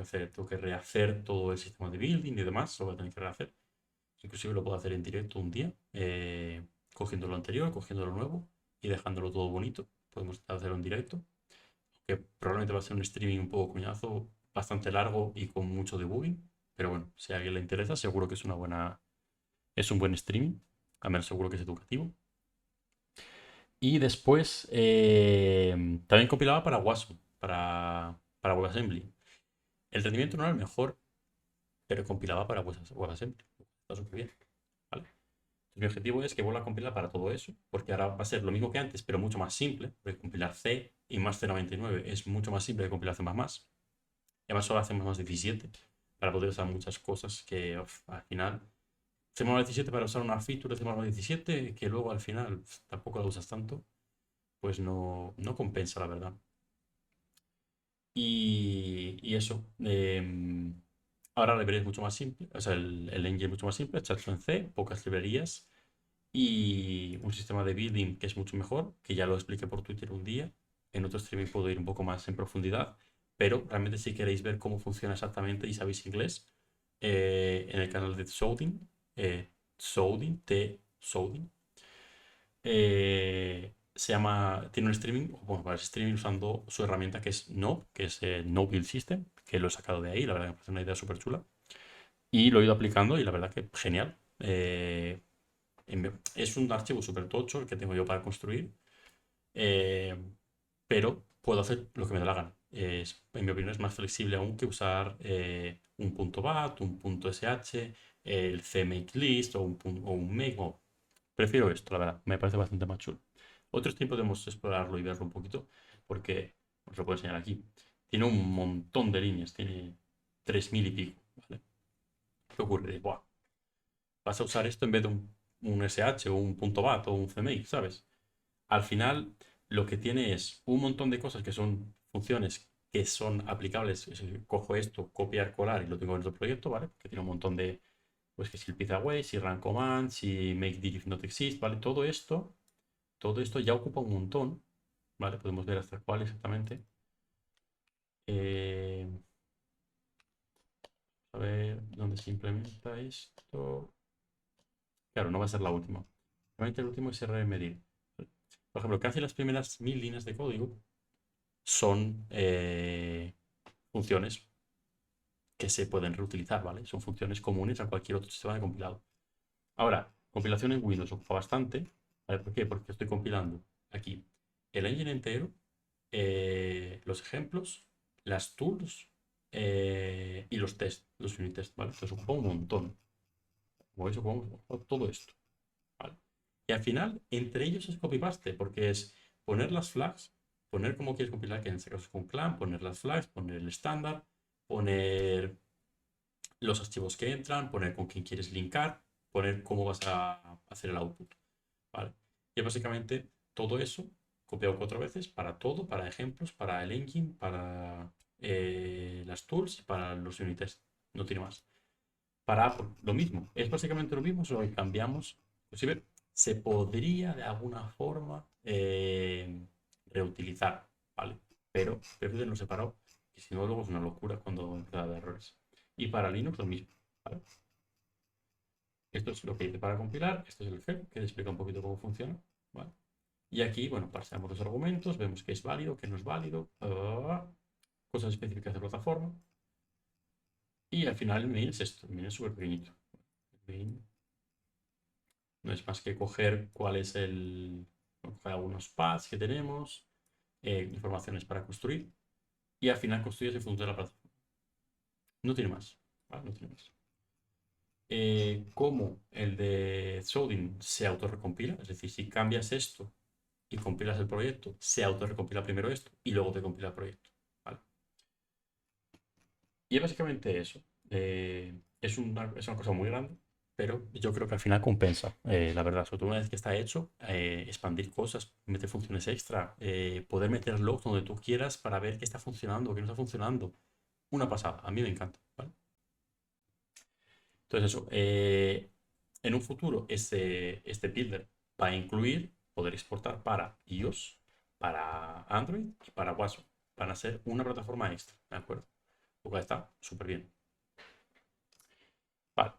que rehacer todo el sistema de building y demás, lo voy a tener que rehacer. Inclusive lo puedo hacer en directo un día, cogiendo lo anterior, cogiendo lo nuevo y dejándolo todo bonito. Podemos hacerlo en directo, que probablemente va a ser un streaming un poco coñazo, bastante largo y con mucho debugging. Pero bueno, si a alguien le interesa, seguro que es un buen streaming. Al menos seguro que es educativo. Y después también compilaba para Wasm, para WebAssembly. El rendimiento no era el mejor, pero compilaba para WebAssembly. Está súper bien. ¿Vale? Mi objetivo es que vuelva a compilar para todo eso, porque ahora va a ser lo mismo que antes, pero mucho más simple, porque compilar C y más C99 es mucho más simple que compilar C++. Además solo hacemos más 17 para poder usar muchas cosas que al final hacemos más 17 para usar una feature de más 17 que luego al final tampoco la usas tanto, pues no compensa la verdad. Y eso. Ahora la librería es mucho más simple, o sea, el engine es mucho más simple, está hecho en C, pocas librerías y un sistema de building que es mucho mejor, que ya lo expliqué por Twitter un día. En otro streaming puedo ir un poco más en profundidad, pero realmente si queréis ver cómo funciona exactamente y sabéis inglés, en el canal de Soudin, Soudin, tiene un streaming, bueno, para streaming usando su herramienta que es Nob, que es No Build System, que lo he sacado de ahí, la verdad que me parece una idea súper chula. Y lo he ido aplicando y la verdad que genial. Es un archivo súper tocho el que tengo yo para construir, eh, pero puedo hacer lo que me da la gana. En mi opinión es más flexible aún que usar un punto .bat, un punto .sh, el cmakelist o un make. Prefiero esto, la verdad. Me parece bastante más chulo. Otro tiempo podemos explorarlo y verlo un poquito, porque os lo puedo enseñar aquí. Tiene un montón de líneas, tiene 3000 y pico, ¿vale? ¿Qué ocurre? Buah. vas a usar esto en vez de un SH o un punto .bat o un CMake, ¿sabes? Al final, lo que tiene es un montón de cosas que son funciones que son aplicables. Es decir, cojo esto, copiar, colar y lo tengo en otro proyecto, ¿vale? Que tiene un montón de, pues que si el pizza away, si run command, si make div not exist, ¿vale? Todo esto ya ocupa un montón, ¿vale? Podemos ver hasta cuál exactamente. Eh, a ver dónde se implementa esto. Claro, no va a ser la última. Realmente el último es rmedir. Por ejemplo, casi las primeras 1000 líneas de código son funciones que se pueden reutilizar, ¿vale? Son funciones comunes a cualquier otro sistema de compilado. Ahora, compilación en Windows ocupa bastante. ¿Vale? ¿Por qué? Porque estoy compilando aquí el engine entero, los ejemplos, las tools y los tests, los unit tests, ¿vale? Entonces ocupa un montón. Como veis, ocupa todo esto, ¿vale? Y al final, entre ellos es copy-paste, porque es poner las flags, poner cómo quieres compilar, que en este caso es con clan, poner las flags, poner el estándar, poner los archivos que entran, poner con quién quieres linkar, poner cómo vas a hacer el output, ¿vale? Y es básicamente todo eso copiado 4 veces para todo, para ejemplos, para el engine, para las tools y para los unit tests. No tiene más. Para Apple, lo mismo. Es básicamente lo mismo, solo que cambiamos. Inclusive, se podría de alguna forma reutilizar, ¿vale? Pero prefiero tenerlo separado, que si no, luego es una locura cuando empieza a dar errores. Y para Linux, lo mismo, ¿vale? Esto es lo que hice para compilar. Esto es el gel, que te explica un poquito cómo funciona, ¿vale? Y aquí, bueno, pasamos los argumentos, vemos que es válido, que no es válido, cosas específicas de plataforma. Y al final el main es esto, el main es súper pequeñito. El main no es más que coger cuál es coger algunos paths que tenemos, informaciones para construir, y al final construyes el función de la plataforma. No tiene más, ¿vale? No tiene más. Como el de Xodin se autorrecompila, es decir, si cambias esto y compilas el proyecto, se autorrecompila primero esto y luego te compila el proyecto, ¿vale? Y es básicamente eso. Es una cosa muy grande, pero yo creo que al final compensa, la verdad. Sobre todo una vez que está hecho, expandir cosas, meter funciones extra, poder meter logs donde tú quieras para ver qué está funcionando, qué no está funcionando. Una pasada, a mí me encanta, ¿vale? Entonces eso, en un futuro este builder va a incluir poder exportar para iOS, para Android y para WhatsApp. Van a ser una plataforma extra, ¿de acuerdo? Lo cual está súper bien. Vale.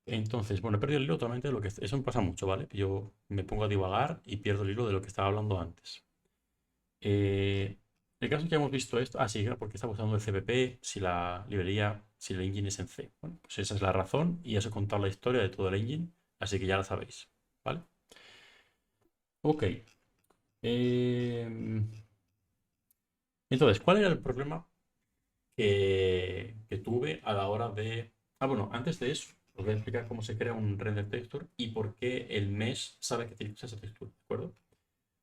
Entonces, bueno, he perdido el hilo totalmente de lo que... Eso me pasa mucho, ¿vale? Yo me pongo a divagar y pierdo el hilo de lo que estaba hablando antes. El caso es que hemos visto esto... Ah, sí, porque estamos usando el CPP, si la librería, si el engine es en C. Bueno, pues esa es la razón y eso he contado la historia de todo el engine, así que ya la sabéis, ¿vale? Ok. Entonces, ¿cuál era el problema que tuve a la hora de... Ah, bueno, antes de eso, os voy a explicar cómo se crea un render texture y por qué el mesh sabe que tiene que usar esa textura, ¿de acuerdo?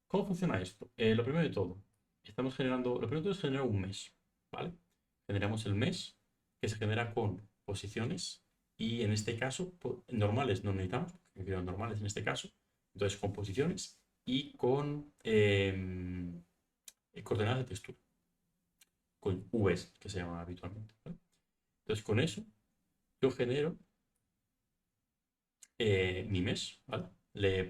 ¿Cómo funciona esto? Lo primero de todo, lo primero de todo es generar un mesh, ¿vale? Generamos el mesh que se genera con posiciones y en este caso, normales no necesitamos, porque quedan normales en este caso, entonces con posiciones y con coordenadas de textura, con Vs que se llaman habitualmente, ¿vale? Entonces con eso yo genero mi mesh, ¿vale?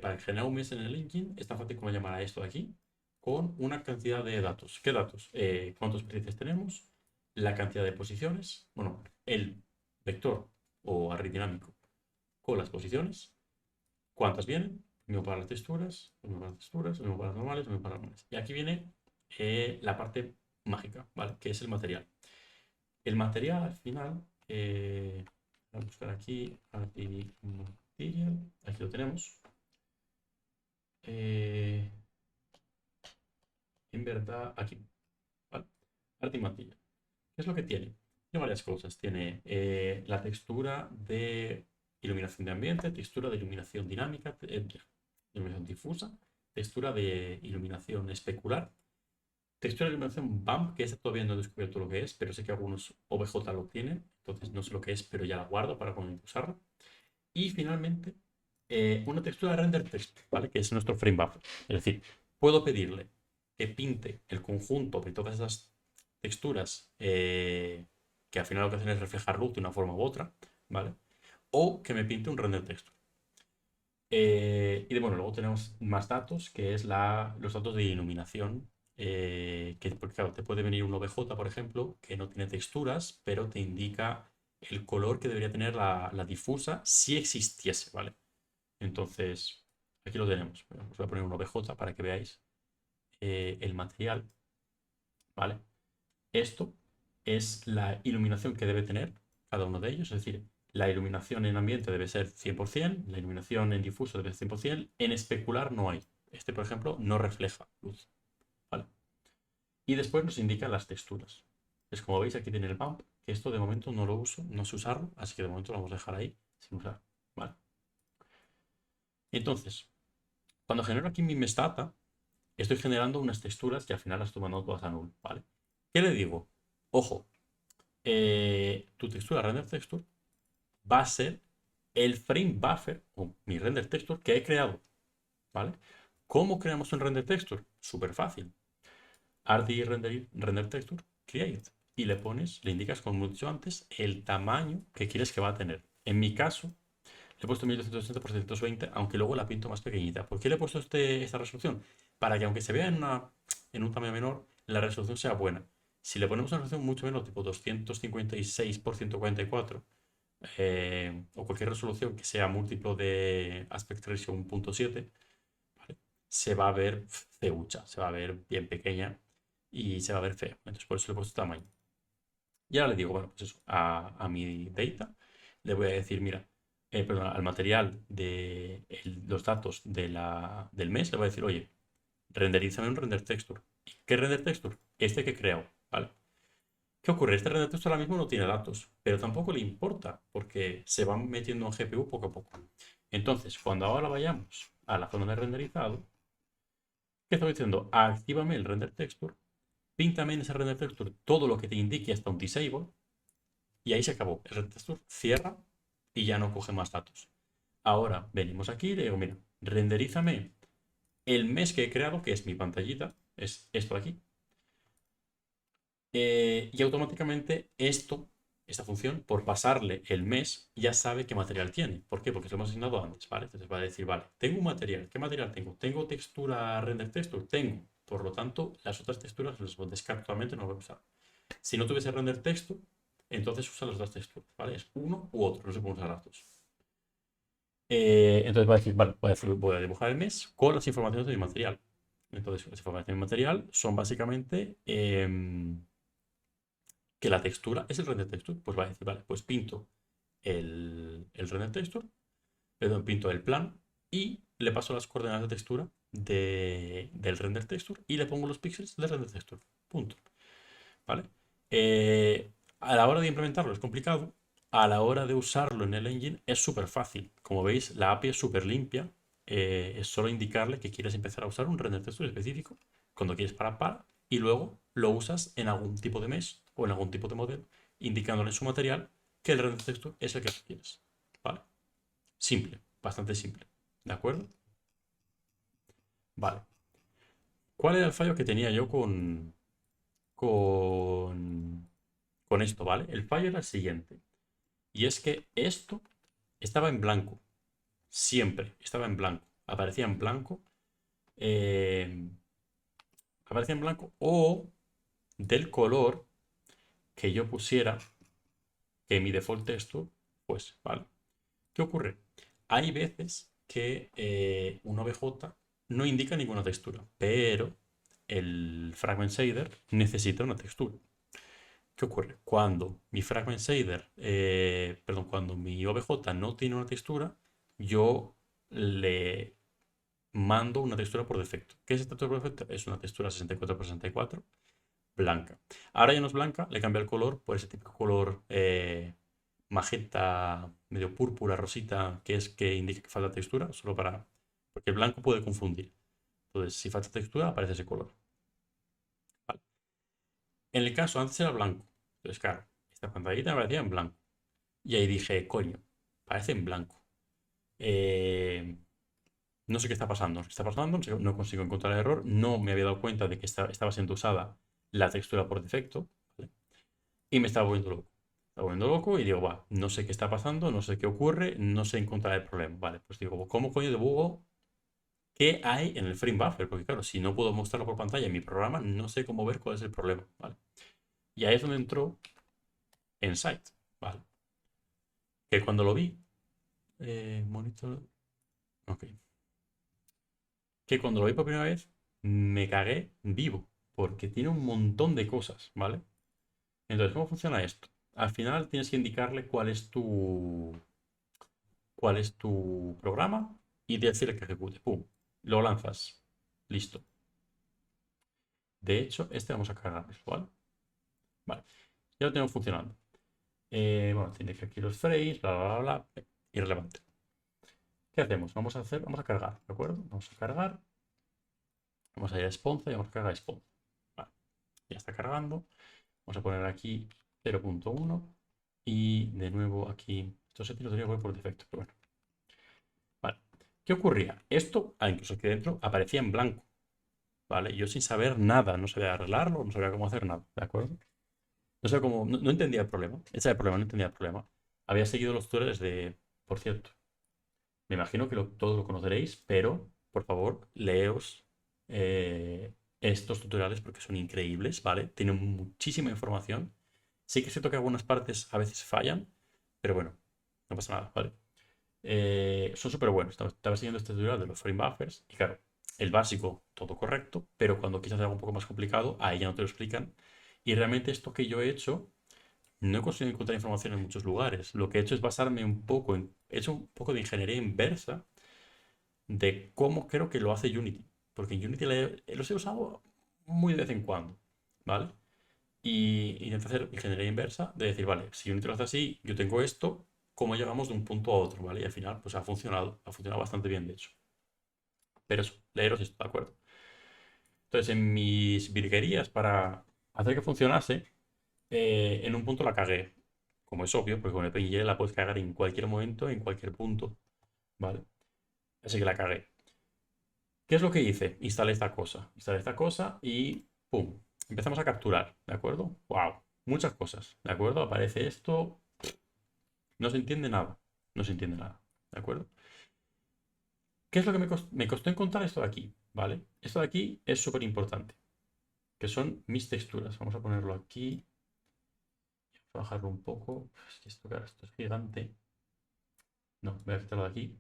Para generar un mesh en el engine es tan fácil como llamar a esto de aquí con una cantidad de datos. ¿Qué datos? ¿Cuántos vértices tenemos? La cantidad de posiciones, bueno, el vector o array dinámico con las posiciones, cuántas vienen, lo mismo para las texturas, lo mismo para las texturas, lo mismo para las normales, lo mismo para las normales. Y aquí viene la parte mágica, ¿vale? Que es el material. El material al final, voy a buscar aquí, material, aquí lo tenemos. En verdad, aquí, ¿vale? Arte y material. ¿Qué es lo que tiene? Tiene varias cosas. Tiene la textura de iluminación de ambiente, textura de iluminación dinámica, iluminación difusa, textura de iluminación especular, textura de iluminación BAMP, que esta todavía no he descubierto lo que es, pero sé que algunos OBJ lo tienen, entonces no sé lo que es, pero ya la guardo para cuando usarla. Y finalmente, una textura de render text, ¿vale? Que es nuestro frame buffer. Es decir, puedo pedirle que pinte el conjunto de todas esas texturas que al final lo que hacen es reflejar luz de una forma u otra, ¿vale? O que me pinte un render texture. Y bueno, luego tenemos más datos, que es los datos de iluminación. Porque claro, te puede venir un OBJ, por ejemplo, que no tiene texturas, pero te indica el color que debería tener la difusa si existiese, ¿vale? Entonces, aquí lo tenemos. Os voy a poner un OBJ para que veáis el material, ¿vale? Esto es la iluminación que debe tener cada uno de ellos, es decir, la iluminación en ambiente debe ser 100%, la iluminación en difuso debe ser 100%, en especular no hay. Este, por ejemplo, no refleja luz, ¿vale? Y después nos indica las texturas. Es como veis, aquí tiene el bump, que esto de momento no lo uso, no sé usarlo, así que de momento lo vamos a dejar ahí sin usar, ¿vale? Entonces, cuando genero aquí mi mestata, estoy generando unas texturas que al final las estoy mandando todas a null, ¿vale? ¿Qué le digo? Ojo, tu textura render texture va a ser el frame buffer o mi render texture que he creado, ¿vale? ¿Cómo creamos un render texture? Súper fácil. RD render texture create y le indicas como hemos dicho antes, el tamaño que quieres que va a tener. En mi caso, le he puesto 1280 por 720, aunque luego la pinto más pequeñita. ¿Por qué le he puesto esta resolución? Para que aunque se vea en un tamaño menor, la resolución sea buena. Si le ponemos una resolución mucho menor, tipo 256 por 144, o cualquier resolución que sea múltiplo de aspect ratio 1.7, ¿vale? Se va a ver feucha, se va a ver bien pequeña y se va a ver feo. Entonces por eso le he puesto tamaño. Y ahora le digo, bueno, pues eso, a mi data le voy a decir, mira, perdón, al material de los datos del mes, le voy a decir, oye, renderízame un render texture. ¿Y qué render texture? Este que he creado, ¿vale? ¿Qué ocurre? Este render texture ahora mismo no tiene datos, pero tampoco le importa porque se van metiendo en GPU poco a poco. Entonces, cuando ahora vayamos a la zona de renderizado, ¿qué estoy diciendo? Actívame el render texture, píntame en ese render texture todo lo que te indique hasta un disable y ahí se acabó. El render texture cierra y ya no coge más datos. Ahora venimos aquí y le digo, mira, renderízame el mes que he creado, que es mi pantallita, es esto de aquí. Y automáticamente esta función, por pasarle el mes, ya sabe qué material tiene. ¿Por qué? Porque se lo hemos asignado antes, ¿vale? Entonces va a decir, vale, tengo un material. ¿Qué material tengo? ¿Tengo textura render texture? Tengo. Por lo tanto, las otras texturas las descarto totalmente, no las voy a usar. Si no tuviese render texture, entonces usa las dos texturas, ¿vale? Es uno u otro, no se pueden usar las dos. Entonces va a decir, vale, voy a dibujar el mes con las informaciones de mi material. Entonces, las informaciones de mi material son básicamente que la textura es el render texture. Pues va a decir, vale, pues pinto el render texture, perdón, pinto el plan y le paso las coordenadas de textura del render texture y le pongo los píxeles del render texture. Punto. ¿Vale? A la hora de implementarlo es complicado. A la hora de usarlo en el engine es súper fácil. Como veis, la API es súper limpia. Es solo indicarle que quieres empezar a usar un render texture específico cuando quieres para y luego lo usas en algún tipo de mesh o en algún tipo de modelo, indicándole en su material que el render texture es el que quieres. ¿Vale? Simple, bastante simple. ¿De acuerdo? Vale. ¿Cuál era el fallo que tenía yo con, con esto, ¿vale? El fallo era el siguiente. Y es que esto estaba en blanco. Siempre estaba en blanco. Aparecía en blanco. eh, Aparecía en blanco o del color que yo pusiera que mi default texture, pues, ¿vale? ¿Qué ocurre? Hay veces que un OBJ no indica ninguna textura, pero el fragment shader necesita una textura. ¿Qué ocurre? Cuando mi fragment shader, perdón, cuando mi OBJ no tiene una textura, yo le mando una textura por defecto. ¿Qué es esta textura por defecto? Es una textura 64x64 blanca. Ahora ya no es blanca, le cambia el color por ese típico color magenta, medio púrpura, rosita, que es que indica que falta textura, solo para... Porque el blanco puede confundir. Entonces, si falta textura, aparece ese color. ¿Vale? En el caso, antes era blanco. Entonces, claro, esta pantallita me parecía en blanco. Y ahí dije, coño, parece en blanco. Eh, no sé qué está pasando, no consigo encontrar el error, no me había dado cuenta de que estaba siendo usada la textura por defecto, ¿vale? Y me estaba volviendo loco. Estaba volviendo loco y digo, va, no sé qué está pasando, no sé qué ocurre, no sé encontrar el problema. Vale, pues digo, ¿cómo coño debugo qué hay en el frame buffer? Porque claro, si no puedo mostrarlo por pantalla en mi programa, no sé cómo ver cuál es el problema, ¿vale? Y ahí es donde entró Insight, ¿vale? Que cuando lo vi, monitor, ok, que cuando lo vi por primera vez, me cagué vivo, porque tiene un montón de cosas, ¿vale? Entonces, ¿cómo funciona esto? Al final tienes que indicarle cuál es tu programa y decirle que ejecute. ¡Pum! Lo lanzas. Listo. De hecho, este vamos a cargarlo, ¿vale? Vale. Ya lo tenemos funcionando. Bueno, tiene que aquí los frames, bla, bla, bla, bla. Irrelevante. ¿Qué hacemos? Vamos a cargar, ¿de acuerdo? Vamos a cargar. Vamos a ir a Sponza y vamos a cargar Sponza. Vale. Ya está cargando. Vamos a poner aquí 0.1 y de nuevo aquí. Esto se lo tenía que poner por defecto, pero bueno. Vale. ¿Qué ocurría? Esto, incluso aquí dentro, aparecía en blanco. ¿Vale? Yo sin saber nada, no sabía arreglarlo, no sabía cómo hacer nada, ¿de acuerdo? No sé cómo, no entendía el problema. Ese era el problema, no entendía el problema. Había seguido los tutoriales por cierto, me imagino que todos lo conoceréis, pero por favor, leos estos tutoriales porque son increíbles, ¿vale? Tienen muchísima información. Sí que es cierto que algunas partes a veces fallan, pero bueno, no pasa nada, ¿vale? Son súper buenos. Estaba siguiendo este tutorial de los frame buffers y claro, el básico, todo correcto, pero cuando quieres hacer algo un poco más complicado, ahí ya no te lo explican. Y realmente esto que yo he hecho, no he conseguido encontrar información en muchos lugares. Lo que he hecho es basarme un poco he hecho un poco de ingeniería inversa de cómo creo que lo hace Unity. Porque en Unity los he usado muy de vez en cuando, ¿vale? Y intento hacer ingeniería inversa de decir, vale, si Unity lo hace así, yo tengo esto, ¿cómo llegamos de un punto a otro? ¿Vale? Y al final, pues ha funcionado bastante bien, de hecho. Pero eso, leeros esto, ¿de acuerdo? Entonces, en mis virguerías para hacer que funcionase, en un punto la cagué. Como es obvio, porque con el PNG la puedes cagar en cualquier momento, en cualquier punto, ¿vale? Así que la cagué. ¿Qué es lo que hice? Instalé esta cosa y ¡pum! Empezamos a capturar, ¿de acuerdo? ¡Wow! Muchas cosas, ¿de acuerdo? Aparece esto, no se entiende nada, no se entiende nada, ¿de acuerdo? ¿Qué es lo que me costó encontrar esto de aquí? ¿Vale? Esto de aquí es súper importante, que son mis texturas. Vamos a ponerlo aquí, vamos a bajarlo un poco. Es que esto, claro, esto es gigante. No, voy a quitarlo de aquí.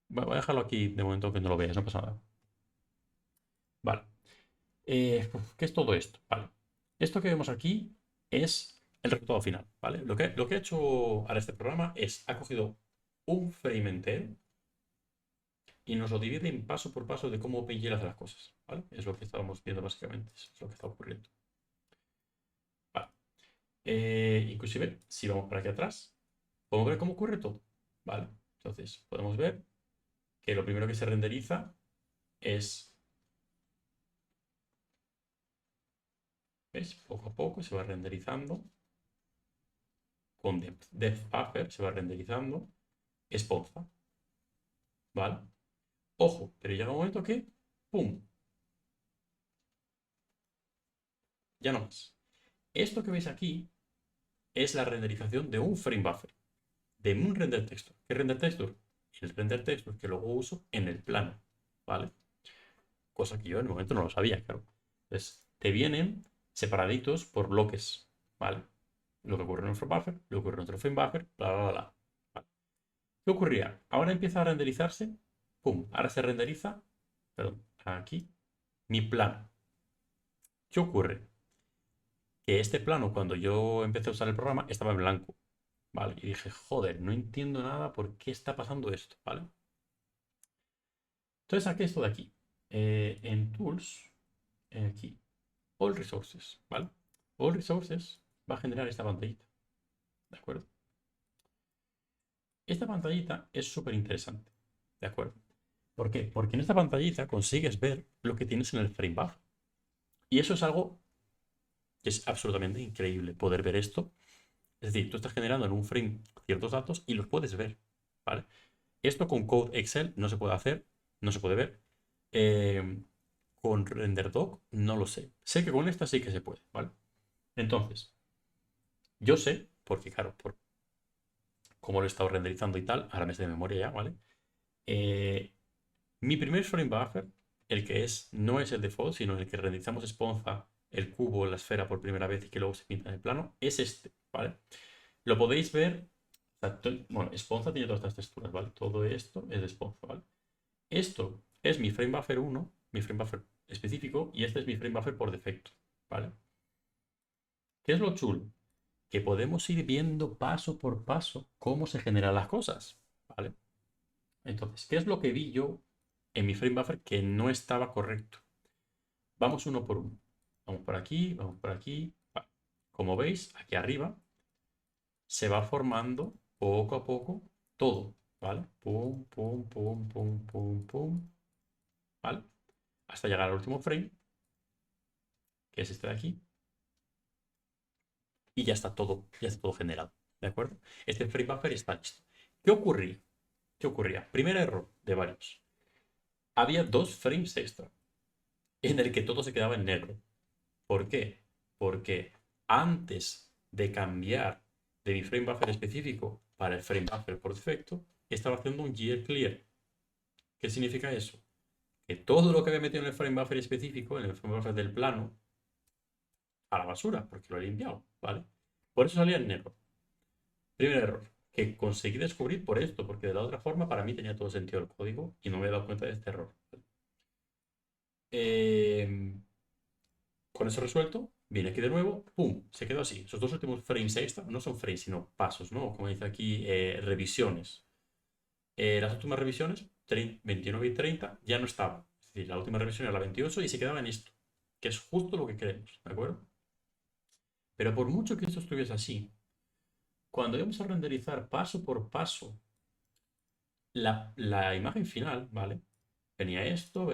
Voy a dejarlo aquí de momento que no lo veas, no pasa nada. Vale. ¿Qué es todo esto? Vale. Esto que vemos aquí es el resultado final, ¿vale? Lo que ha hecho ahora este programa es, ha cogido un frame entero y nos lo divide en paso por paso de cómo OpenGL hace las cosas, ¿vale? Es lo que estábamos viendo básicamente, es lo que está ocurriendo. Vale. Inclusive, si vamos para aquí atrás, podemos ver cómo ocurre todo, ¿vale? Entonces, podemos ver que lo primero que se renderiza es, ¿ves? Poco a poco se va renderizando, con depth buffer se va renderizando, esponja, ¿vale? Ojo, pero llega un momento que, ¡pum! Ya no más. Esto que veis aquí es la renderización de un frame buffer, de un render texture. ¿Qué render texture? El render texture que luego uso en el plano, ¿vale? Cosa que yo en el momento no lo sabía, claro. Entonces, te vienen separaditos por bloques, ¿vale? Lo que ocurre en un frame buffer, lo que ocurre en otro frame buffer, bla, bla, bla. ¿Vale? ¿Qué ocurría? Ahora empieza a renderizarse, ¡pum! Ahora se renderiza, perdón, aquí, mi plano. ¿Qué ocurre? Que este plano, cuando yo empecé a usar el programa, estaba en blanco, ¿vale? Y dije, joder, no entiendo nada por qué está pasando esto, ¿vale? Entonces saqué esto de aquí. En Tools, aquí, All Resources, ¿vale? All Resources va a generar esta pantallita, ¿de acuerdo? Esta pantallita es súper interesante, ¿de acuerdo? ¿Por qué? Porque en esta pantallita consigues ver lo que tienes en el frame buffer. Y eso es algo que es absolutamente increíble, poder ver esto. Es decir, tú estás generando en un frame ciertos datos y los puedes ver, ¿vale? Esto con Code Excel no se puede hacer, no se puede ver. Eh, con RenderDoc no lo sé. Sé que con esta sí que se puede, ¿vale? Entonces, yo sé, porque claro, por cómo lo he estado renderizando y tal, ahora me sé de memoria ya, ¿vale? Eh, Mi primer frame buffer, el que es, no es el default, sino el que renderizamos esponja, el cubo, la esfera por primera vez y que luego se pinta en el plano, es este, ¿vale? Lo podéis ver, o sea, bueno, esponja tiene todas estas texturas, ¿vale? Todo esto es de esponja, ¿vale? Esto es mi frame buffer 1, mi frame buffer específico, y este es mi frame buffer por defecto, ¿vale? ¿Qué es lo chulo? Que podemos ir viendo paso por paso cómo se generan las cosas, ¿vale? Entonces, ¿qué es lo que vi yo en mi frame buffer que no estaba correcto? Vamos uno por uno. Vamos por aquí, vamos por aquí. Vale. Como veis, aquí arriba se va formando poco a poco todo, ¿vale? Pum, pum, pum, pum, pum, pum, ¿vale? Hasta llegar al último frame, que es este de aquí, y ya está todo generado, ¿de acuerdo? Este frame buffer está listo. ¿Qué ocurría? ¿Qué ocurría? Primer error de varios. Había dos frames extra en el que todo se quedaba en negro. ¿Por qué? Porque antes de cambiar de mi frame buffer específico para el frame buffer por defecto, estaba haciendo un GL clear. ¿Qué significa eso? Que todo lo que había metido en el frame buffer específico, en el frame buffer del plano, a la basura, porque lo he limpiado, ¿vale? Por eso salía en negro. Primer error, que conseguí descubrir por esto, porque de la otra forma para mí tenía todo sentido el código y no me he dado cuenta de este error. Eh, Con eso resuelto, viene aquí de nuevo, ¡pum! Se quedó así. Esos dos últimos frames extra no son frames, sino pasos, ¿no? Como dice aquí, revisiones. Las últimas revisiones, 29 y 30, ya no estaban. Es decir, la última revisión era la 28 y se quedaba en esto, que es justo lo que queremos, ¿de acuerdo? Pero por mucho que esto estuviese así, cuando íbamos a renderizar paso por paso la imagen final, ¿vale? Venía esto,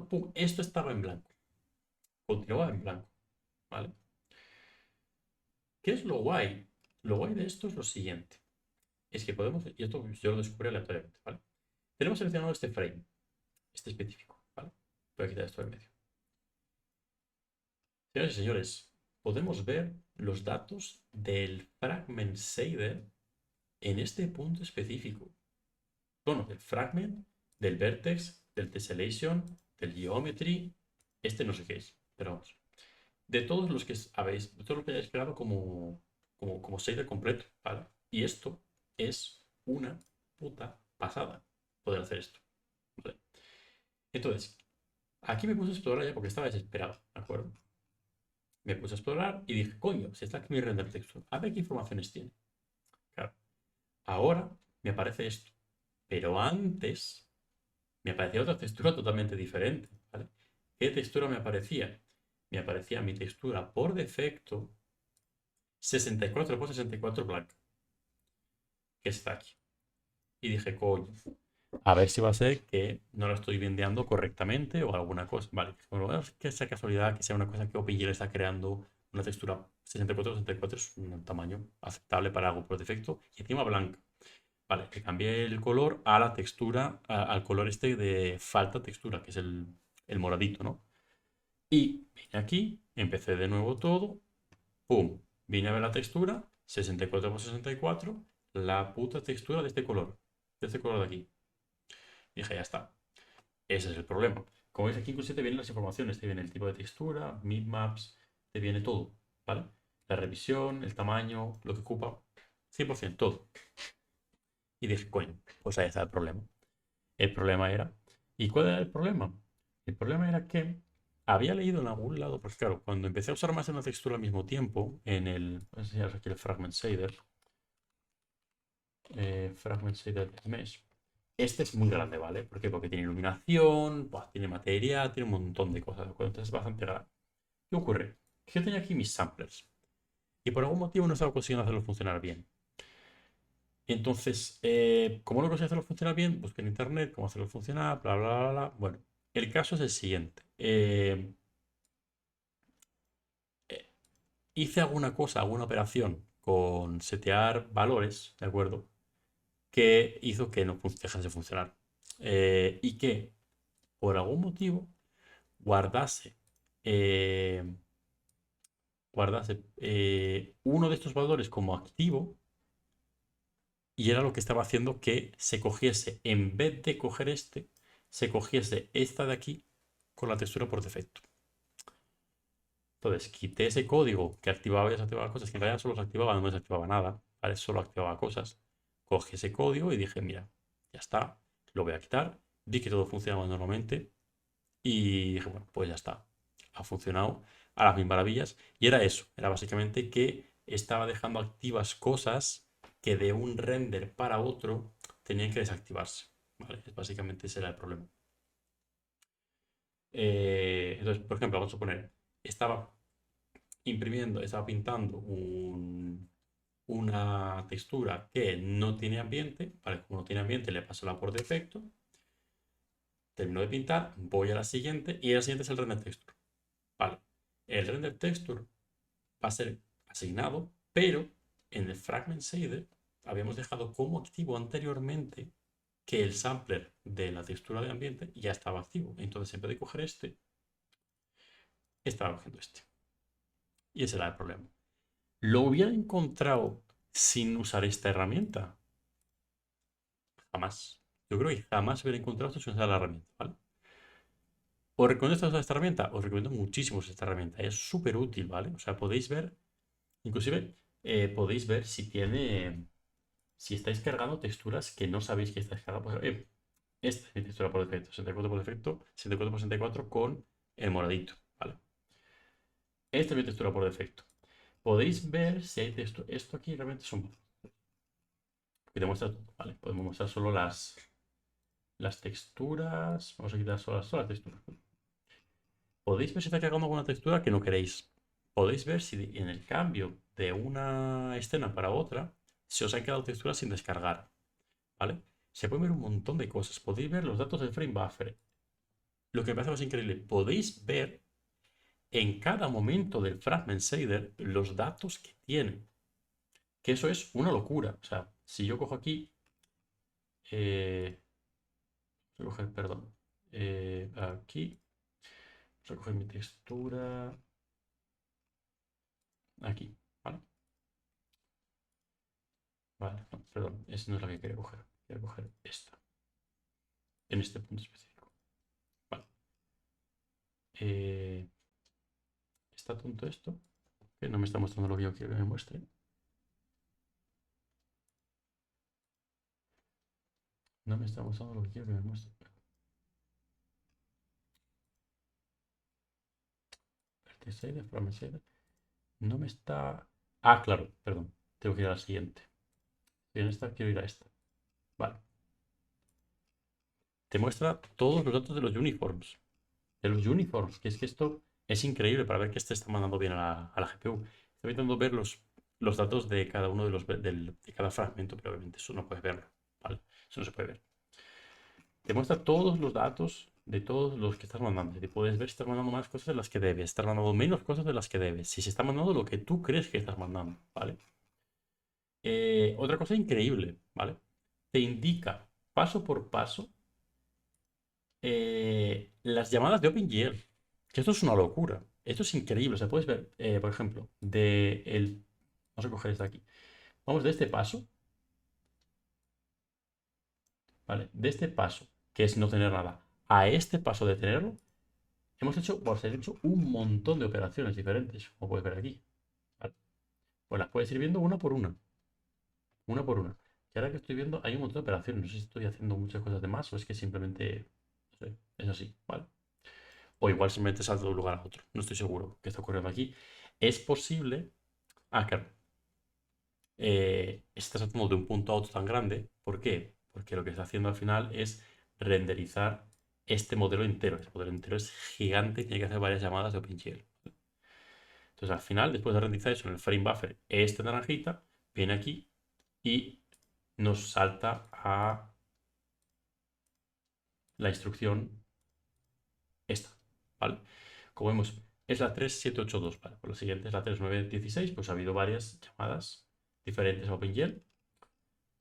¡pum! Esto estaba en blanco. Continuaba en blanco, ¿vale? ¿Qué es lo guay? Lo guay de esto es lo siguiente. Es que podemos, y esto yo lo descubrí aleatoriamente, ¿vale? Tenemos seleccionado este frame, este específico, ¿vale? Voy a quitar esto del medio. Señoras y señores, podemos ver los datos del fragment shader en este punto específico. Bueno, del fragment, del vertex, del tessellation, del geometry, este no sé qué es, pero vamos. De todos los que habéis, de todo lo que hayáis creado como shader completo, ¿vale? Y esto es una puta pasada poder hacer esto. ¿Vale? Entonces, aquí me puse a explorar ya porque estaba desesperado, ¿de acuerdo? Me puse a explorar y dije, coño, si está aquí mi render texture, a ver qué informaciones tiene. Claro, ahora me aparece esto, pero antes me aparecía otra textura totalmente diferente, ¿vale? ¿Qué textura me aparecía? Me aparecía mi textura por defecto 64 por 64 blanca, que está aquí. Y dije, coño, a ver si va a ser que no lo estoy vendeando correctamente o alguna cosa. Vale, bueno, es que sea casualidad que sea una cosa que OpenGL está creando una textura 64-64 es un tamaño aceptable para algo por defecto y encima blanca. Vale, le cambié el color a la textura, al color este de falta textura, que es el moradito, ¿no? Y vine aquí, empecé de nuevo todo, pum, vine a ver la textura, 64 por 64, la puta textura de este color de aquí. Dije, ya está. Ese es el problema. Como veis aquí incluso te vienen las informaciones, te viene el tipo de textura, maps, te viene todo, ¿vale? La revisión, el tamaño, lo que ocupa, 100%, todo. Y dije, coño, pues ahí está el problema. El problema era, ¿y cuál era el problema? El problema era que había leído en algún lado, pues claro, cuando empecé a usar más de una textura al mismo tiempo, en el, voy a enseñaros aquí el Fragment Shader de Mesh. Este es muy grande, ¿vale? ¿Por qué? Porque tiene iluminación, buah, tiene materia, tiene un montón de cosas, ¿de acuerdo? Entonces es bastante grande. ¿Qué ocurre? Que yo tenía aquí mis samplers y por algún motivo no estaba consiguiendo hacerlo funcionar bien. Entonces, como no conseguí hacerlo funcionar bien, busqué en internet cómo hacerlo funcionar, bla, bla, bla, bla. Bueno, el caso es el siguiente. Eh, Hice alguna cosa, alguna operación con setear valores, ¿de acuerdo? que hizo que no dejase de funcionar. Y que por algún motivo guardase, eh, uno de estos valores como activo, y era lo que estaba haciendo que se cogiese, en vez de coger este, se cogiese esta de aquí con la textura por defecto. Entonces quité ese código que activaba y desactivaba cosas, que en realidad solo se activaba, no desactivaba nada, ¿vale? Solo activaba cosas. Cogí ese código y dije, mira, ya está, lo voy a quitar. Vi que todo funcionaba normalmente y dije, bueno, pues ya está. Ha funcionado a las mil maravillas. Y era eso, era básicamente que estaba dejando activas cosas que de un render para otro tenían que desactivarse. ¿Vale? Básicamente ese era el problema. Entonces, por ejemplo, vamos a poner, estaba estaba pintando una textura que no tiene ambiente, ¿vale? Como no tiene ambiente, le paso la por defecto, termino de pintar, voy a la siguiente y la siguiente es el render texture. Vale, el render texture va a ser asignado, pero en el fragment shader habíamos dejado como activo anteriormente que el sampler de la textura de ambiente ya estaba activo. Entonces, en vez de coger este, estaba cogiendo este. Y ese era el problema. ¿Lo hubiera encontrado sin usar esta herramienta? Jamás. Yo creo que jamás hubiera encontrado esto sin usar la herramienta, ¿vale? ¿Os recomiendo usar esta herramienta? Os recomiendo muchísimo esta herramienta. Es súper útil, ¿vale? O sea, podéis ver, inclusive podéis ver si tiene, si estáis cargando texturas que no sabéis que estáis cargando. Pues, esta es mi textura por defecto, 64 por defecto, 64 por 64 con el moradito, ¿vale? Esta es mi textura por defecto. Podéis ver si hay textura. Esto aquí realmente son. Y te muestra todo, ¿vale? Podemos mostrar solo las texturas. Vamos a quitar solo las texturas. Podéis ver si está cargando alguna textura que no queréis. Podéis ver si en el cambio de una escena para otra se os han quedado texturas sin descargar, ¿vale? Se pueden ver un montón de cosas. Podéis ver los datos del frame buffer. Lo que me parece más increíble, podéis ver en cada momento del fragment shader los datos que tiene. Que eso es una locura. O sea, si yo cojo aquí, recoger, perdón, aquí, recoger mi textura, aquí, ¿vale? Vale, no, perdón, esta no es la que quería coger. Quiero coger esta, en este punto específico. Vale. Eh, está tonto esto, que no me está mostrando lo que yo quiero que me muestre. No me está mostrando lo que quiero que me muestre. Vertex shader, fragment shader. No me está. Ah, claro, perdón. Tengo que ir a la siguiente. Y en esta quiero ir a esta. Vale. Te muestra todos los datos de los uniforms. De los uniforms, que es que esto es increíble para ver que este está mandando bien a la GPU. Estoy intentando ver los datos de cada uno de cada fragmento, pero obviamente eso no puedes verlo. ¿Vale? Eso no se puede ver. Te muestra todos los datos de todos los que estás mandando. Y puedes ver si estás mandando más cosas de las que debes, estás mandando menos cosas de las que debes, si se está mandando lo que tú crees que estás mandando, ¿vale? Otra cosa increíble, ¿vale? Te indica paso por paso las llamadas de OpenGL. Que esto es una locura. Esto es increíble. O sea, puedes ver, por ejemplo, vamos a coger este aquí. Vamos de este paso, ¿vale? De este paso, que es no tener nada, a este paso de tenerlo, hemos hecho un montón de operaciones diferentes, como puedes ver aquí. ¿Vale? Pues las puedes ir viendo una por una. Una por una. Y ahora que estoy viendo, hay un montón de operaciones. No sé si estoy haciendo muchas cosas de más o es que simplemente, no sé, es así, ¿vale? O igual simplemente salto de un lugar a otro. No estoy seguro qué está ocurriendo aquí. Es posible. Ah, claro. Está saltando de un punto a otro tan grande. ¿Por qué? Porque lo que está haciendo al final es renderizar este modelo entero. Este modelo entero es gigante y tiene que hacer varias llamadas de OpenGL. Entonces, al final, después de renderizar eso en el frame buffer, este naranjita viene aquí y nos salta a la instrucción esta, ¿vale? Como vemos, es la 3782, ¿vale? Por lo siguiente es la 3916, pues ha habido varias llamadas diferentes a OpenGL.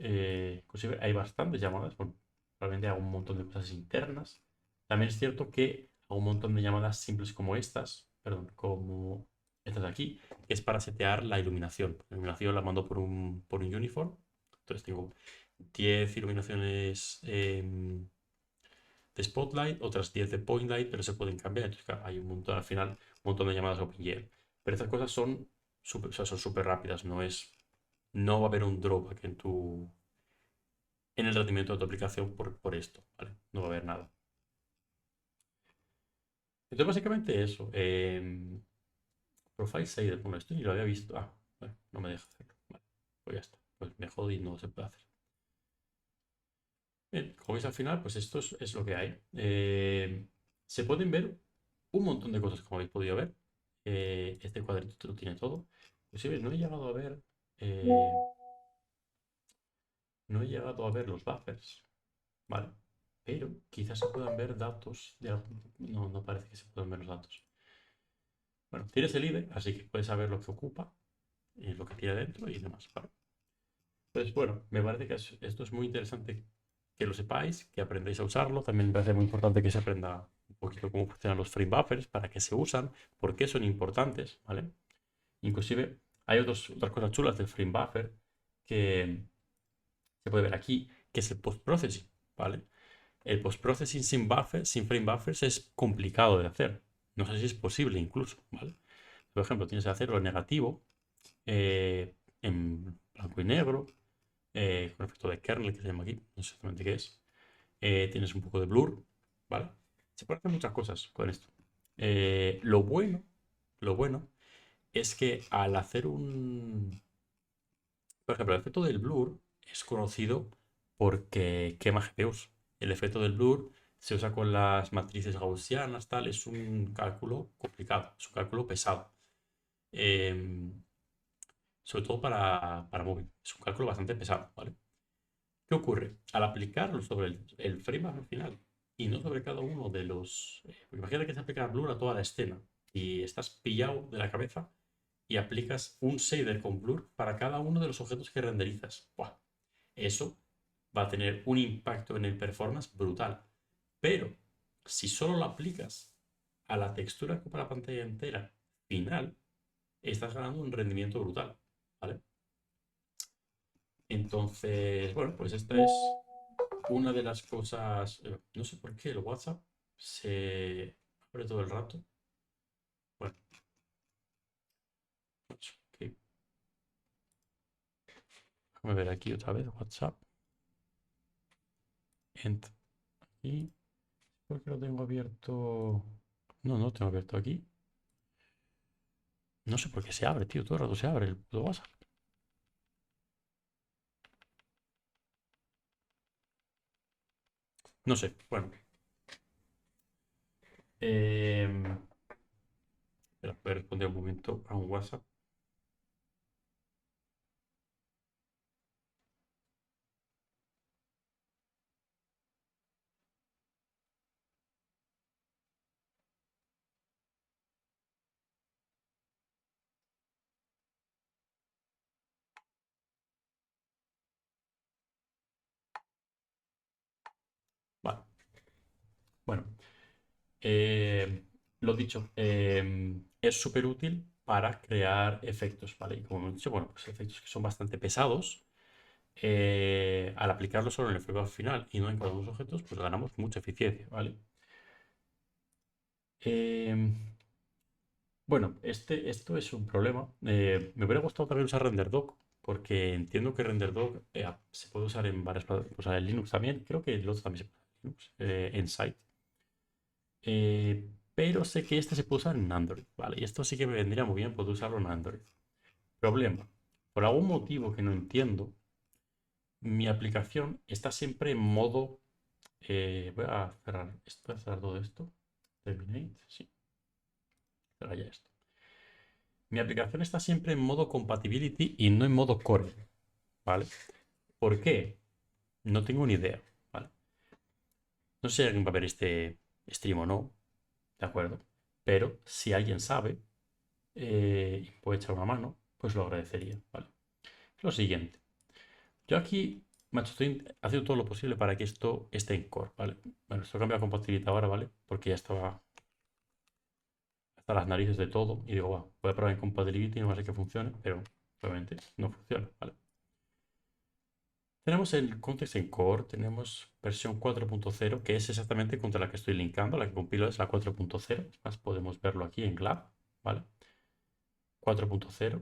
Inclusive hay bastantes llamadas, bueno, probablemente hago un montón de cosas internas. También es cierto que hago un montón de llamadas simples como estas, perdón, como estas de aquí, que es para setear la iluminación. La iluminación la mando por un uniform. Entonces tengo 10 iluminaciones de Spotlight, otras 10 de Point Light, pero se pueden cambiar. Entonces, claro, hay un montón, al final, un montón de llamadas OpenGL. Pero estas cosas son súper, o sea, son súper rápidas, no va a haber un drawback en el rendimiento de tu aplicación por esto, ¿vale? No va a haber nada. Entonces, básicamente eso. Profile Shader, bueno, esto ni lo había visto. Ah, bueno, no me deja hacerlo. Vale, pues ya está. Pues me jodí y no se puede hacer. Bien, como veis al final, pues esto es lo que hay. Se pueden ver un montón de cosas, como habéis podido ver. Este cuadrito lo tiene todo. Inclusive no he llegado a ver. No he llegado a ver los buffers, ¿vale? Pero quizás se puedan ver datos de no, no parece que se puedan ver los datos. Bueno, tienes el IDE, así que puedes saber lo que ocupa, y lo que tiene dentro y demás, ¿vale? Pues bueno, me parece que esto es muy interesante que lo sepáis, que aprendáis a usarlo. También me parece muy importante que se aprenda un poquito cómo funcionan los frame buffers, para qué se usan, por qué son importantes, ¿vale? Inclusive hay otras cosas chulas del frame buffer que se puede ver aquí, que es el post-processing, ¿vale? El post-processing sin frame buffers es complicado de hacer. No sé si es posible incluso, ¿vale? Por ejemplo, tienes que hacerlo en negativo, en blanco y negro, con efecto de kernel, que se llama aquí, no sé exactamente qué es. Tienes un poco de blur, ¿vale? Se pueden hacer muchas cosas con esto. Lo bueno es que al hacer por ejemplo, el efecto del blur es conocido porque quema GPUs. El efecto del blur se usa con las matrices gaussianas, tal, es un cálculo complicado, es un cálculo pesado. Em, Sobre todo para móvil, es un cálculo bastante pesado, ¿vale? ¿Qué ocurre? Al aplicarlo sobre el frame al final y no sobre cada uno de los... imagínate que se aplica blur a toda la escena y estás pillado de la cabeza y aplicas un shader con blur para cada uno de los objetos que renderizas. ¡Buah! Eso va a tener un impacto en el performance brutal. Pero si solo lo aplicas a la textura que ocupa la pantalla entera final, estás ganando un rendimiento brutal, ¿vale? Entonces, bueno, pues esta es una de las cosas. No sé por qué el WhatsApp se abre todo el rato. Bueno, ok. Déjame ver aquí otra vez WhatsApp. Ent y ¿por qué lo tengo abierto? No, no lo tengo abierto aquí. No sé por qué se abre, tío. Todo el rato se abre el puto WhatsApp. No sé. Bueno. Espera, voy a responder un momento a un WhatsApp. Vale. Bueno. Lo dicho, es súper útil para crear efectos, ¿vale? Y como hemos dicho, bueno, pues efectos que son bastante pesados. Al aplicarlo solo en el feedback final y no en cada uno de los objetos, pues ganamos mucha eficiencia, ¿vale? Eh, bueno, esto es un problema. Me hubiera gustado también usar RenderDoc, porque entiendo que RenderDoc se puede usar en varias plataformas, o sea, en Linux también, creo que el otro también se puede usar en Linux, en Site. Pero sé que este se puede usar en Android, ¿vale? Y esto sí que me vendría muy bien poder usarlo en Android. Problema. Por algún motivo que no entiendo, mi aplicación está siempre en modo. Voy a cerrar esto, voy a cerrar todo esto. Terminate, sí. Cerrar ya esto. Mi aplicación está siempre en modo compatibility y no en modo core, ¿vale? ¿Por qué? No tengo ni idea, ¿vale? No sé si alguien va a ver este stream o no, ¿de acuerdo? Pero si alguien sabe y puede echar una mano, pues lo agradecería, ¿vale? Lo siguiente. Yo aquí Macho, estoy haciendo todo lo posible para que esto esté en core, ¿vale? Bueno, esto cambia a compatibilidad ahora, ¿vale? Porque ya estaba hasta las narices de todo. Y digo, va, voy a probar en compatibility, no va a ser que funcione, pero obviamente no funciona, ¿vale? Tenemos el context en core, tenemos versión 4.0, que es exactamente contra la que estoy linkando, la que compilo es la 4.0. Más podemos verlo aquí en GLAB, ¿vale? 4.0.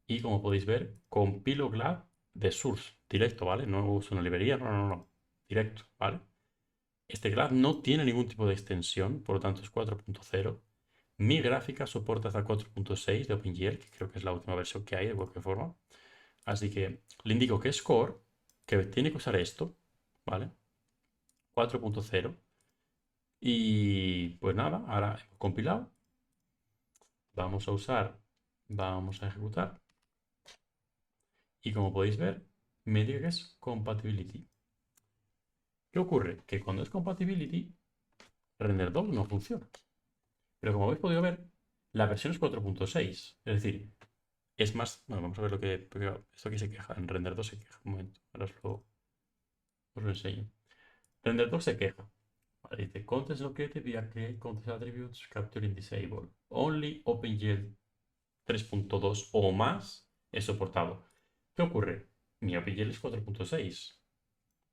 Y como podéis ver, compilo GLAB de source, directo, ¿vale? No uso una librería, no, directo, ¿vale? Este GLAB no tiene ningún tipo de extensión, por lo tanto es 4.0. Mi gráfica soporta hasta 4.6 de OpenGL, que creo que es la última versión que hay de cualquier forma. Así que le indico que es core, que tiene que usar esto, ¿vale? 4.0. Y pues nada, ahora hemos compilado. Vamos a ejecutar. Y como podéis ver, me dice que es compatibility. ¿Qué ocurre? Que cuando es compatibility, RenderDoc no funciona. Pero como habéis podido ver, la versión es 4.6. Es decir, es más. Bueno, vamos a ver lo que. Porque esto aquí se queja. En RenderDoc se queja. Un momento. Ahora os lo enseño. RenderDoc se queja. Vale, dice context located via create context attributes capturing disable. Only OpenGL 3.2 o más es soportado. ¿Qué ocurre? Mi OpenGL es 4.6.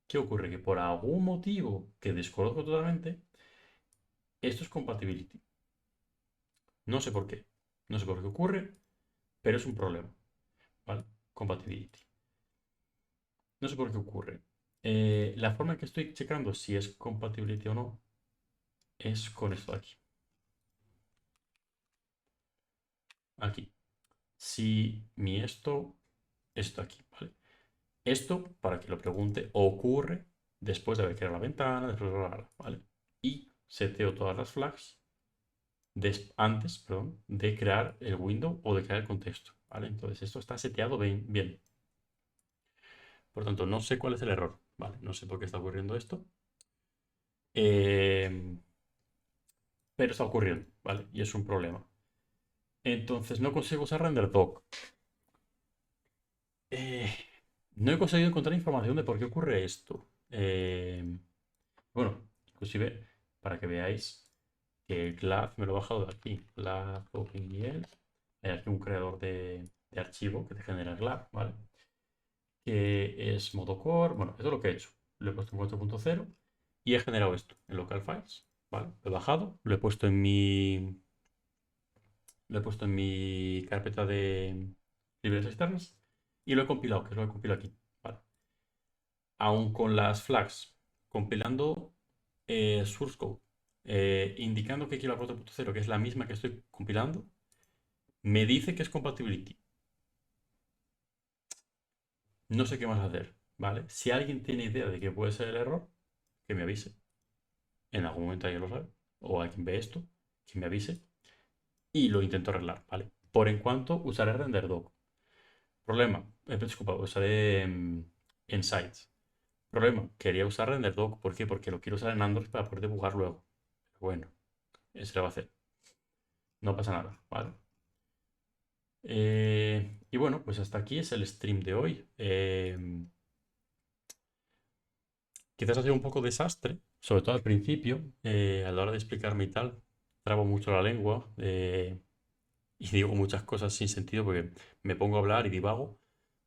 ¿Qué ocurre? Que por algún motivo que desconozco totalmente, esto es compatibility. No sé por qué. No sé por qué ocurre, pero es un problema. ¿Vale? Compatibility. No sé por qué ocurre. La forma en que estoy checando si es compatibility o no es con esto de aquí. Aquí. Si mi esto aquí, ¿vale? Esto, para que lo pregunte, ocurre después de haber creado la ventana, después de ¿vale? Y seteo todas las flags antes, perdón, de crear el window o de crear el contexto, ¿vale? Entonces esto está seteado bien. Por tanto, no sé cuál es el error, ¿vale? No sé por qué está ocurriendo esto. Eh, pero está ocurriendo, ¿vale? Y es un problema. Entonces no consigo usar RenderDoc. Eh, no he conseguido encontrar información de por qué ocurre esto. Bueno, inclusive para que veáis que el GLAD me lo he bajado de aquí. GLAD OpenGL. Hay aquí un creador de archivo que te genera GLAD, ¿vale? Que es modo core. Bueno, esto es lo que he hecho. Lo he puesto en 4.0 y he generado esto en local files, ¿vale? Lo he bajado, lo he puesto en mi carpeta de librerías externas y lo he compilado, que es lo que compilo aquí, ¿vale? Aún con las flags, compilando source code, indicando que quiero la 4.0, que es la misma que estoy compilando, me dice que es compatibility. No sé qué más hacer, ¿vale? Si alguien tiene idea de qué puede ser el error, que me avise. En algún momento alguien lo sabe. O alguien ve esto, que me avise. Y lo intento arreglar, ¿vale? Por en cuanto usaré RenderDoc. Problema, disculpa, usaré Insights. Problema, quería usar RenderDoc. ¿Por qué? Porque lo quiero usar en Android para poder dibujar luego. Pero bueno, eso se va a hacer. No pasa nada, ¿vale? Y bueno, pues hasta aquí es el stream de hoy. Quizás ha sido un poco desastre, sobre todo al principio, a la hora de explicarme y tal. Trabo mucho la lengua y digo muchas cosas sin sentido porque me pongo a hablar y divago,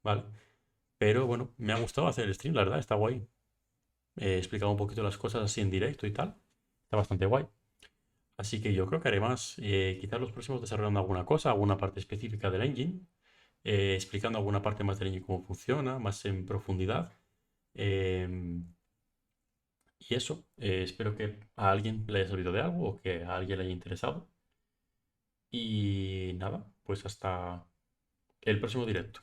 ¿vale? Pero bueno, me ha gustado hacer el stream, la verdad, está guay. He explicado un poquito las cosas así en directo y tal. Está bastante guay. Así que yo creo que haré más. Quizás los próximos desarrollando alguna cosa, alguna parte específica del engine, explicando alguna parte más del engine cómo funciona, más en profundidad. Em, y eso, espero que a alguien le haya servido de algo o que a alguien le haya interesado. Y nada, pues hasta el próximo directo.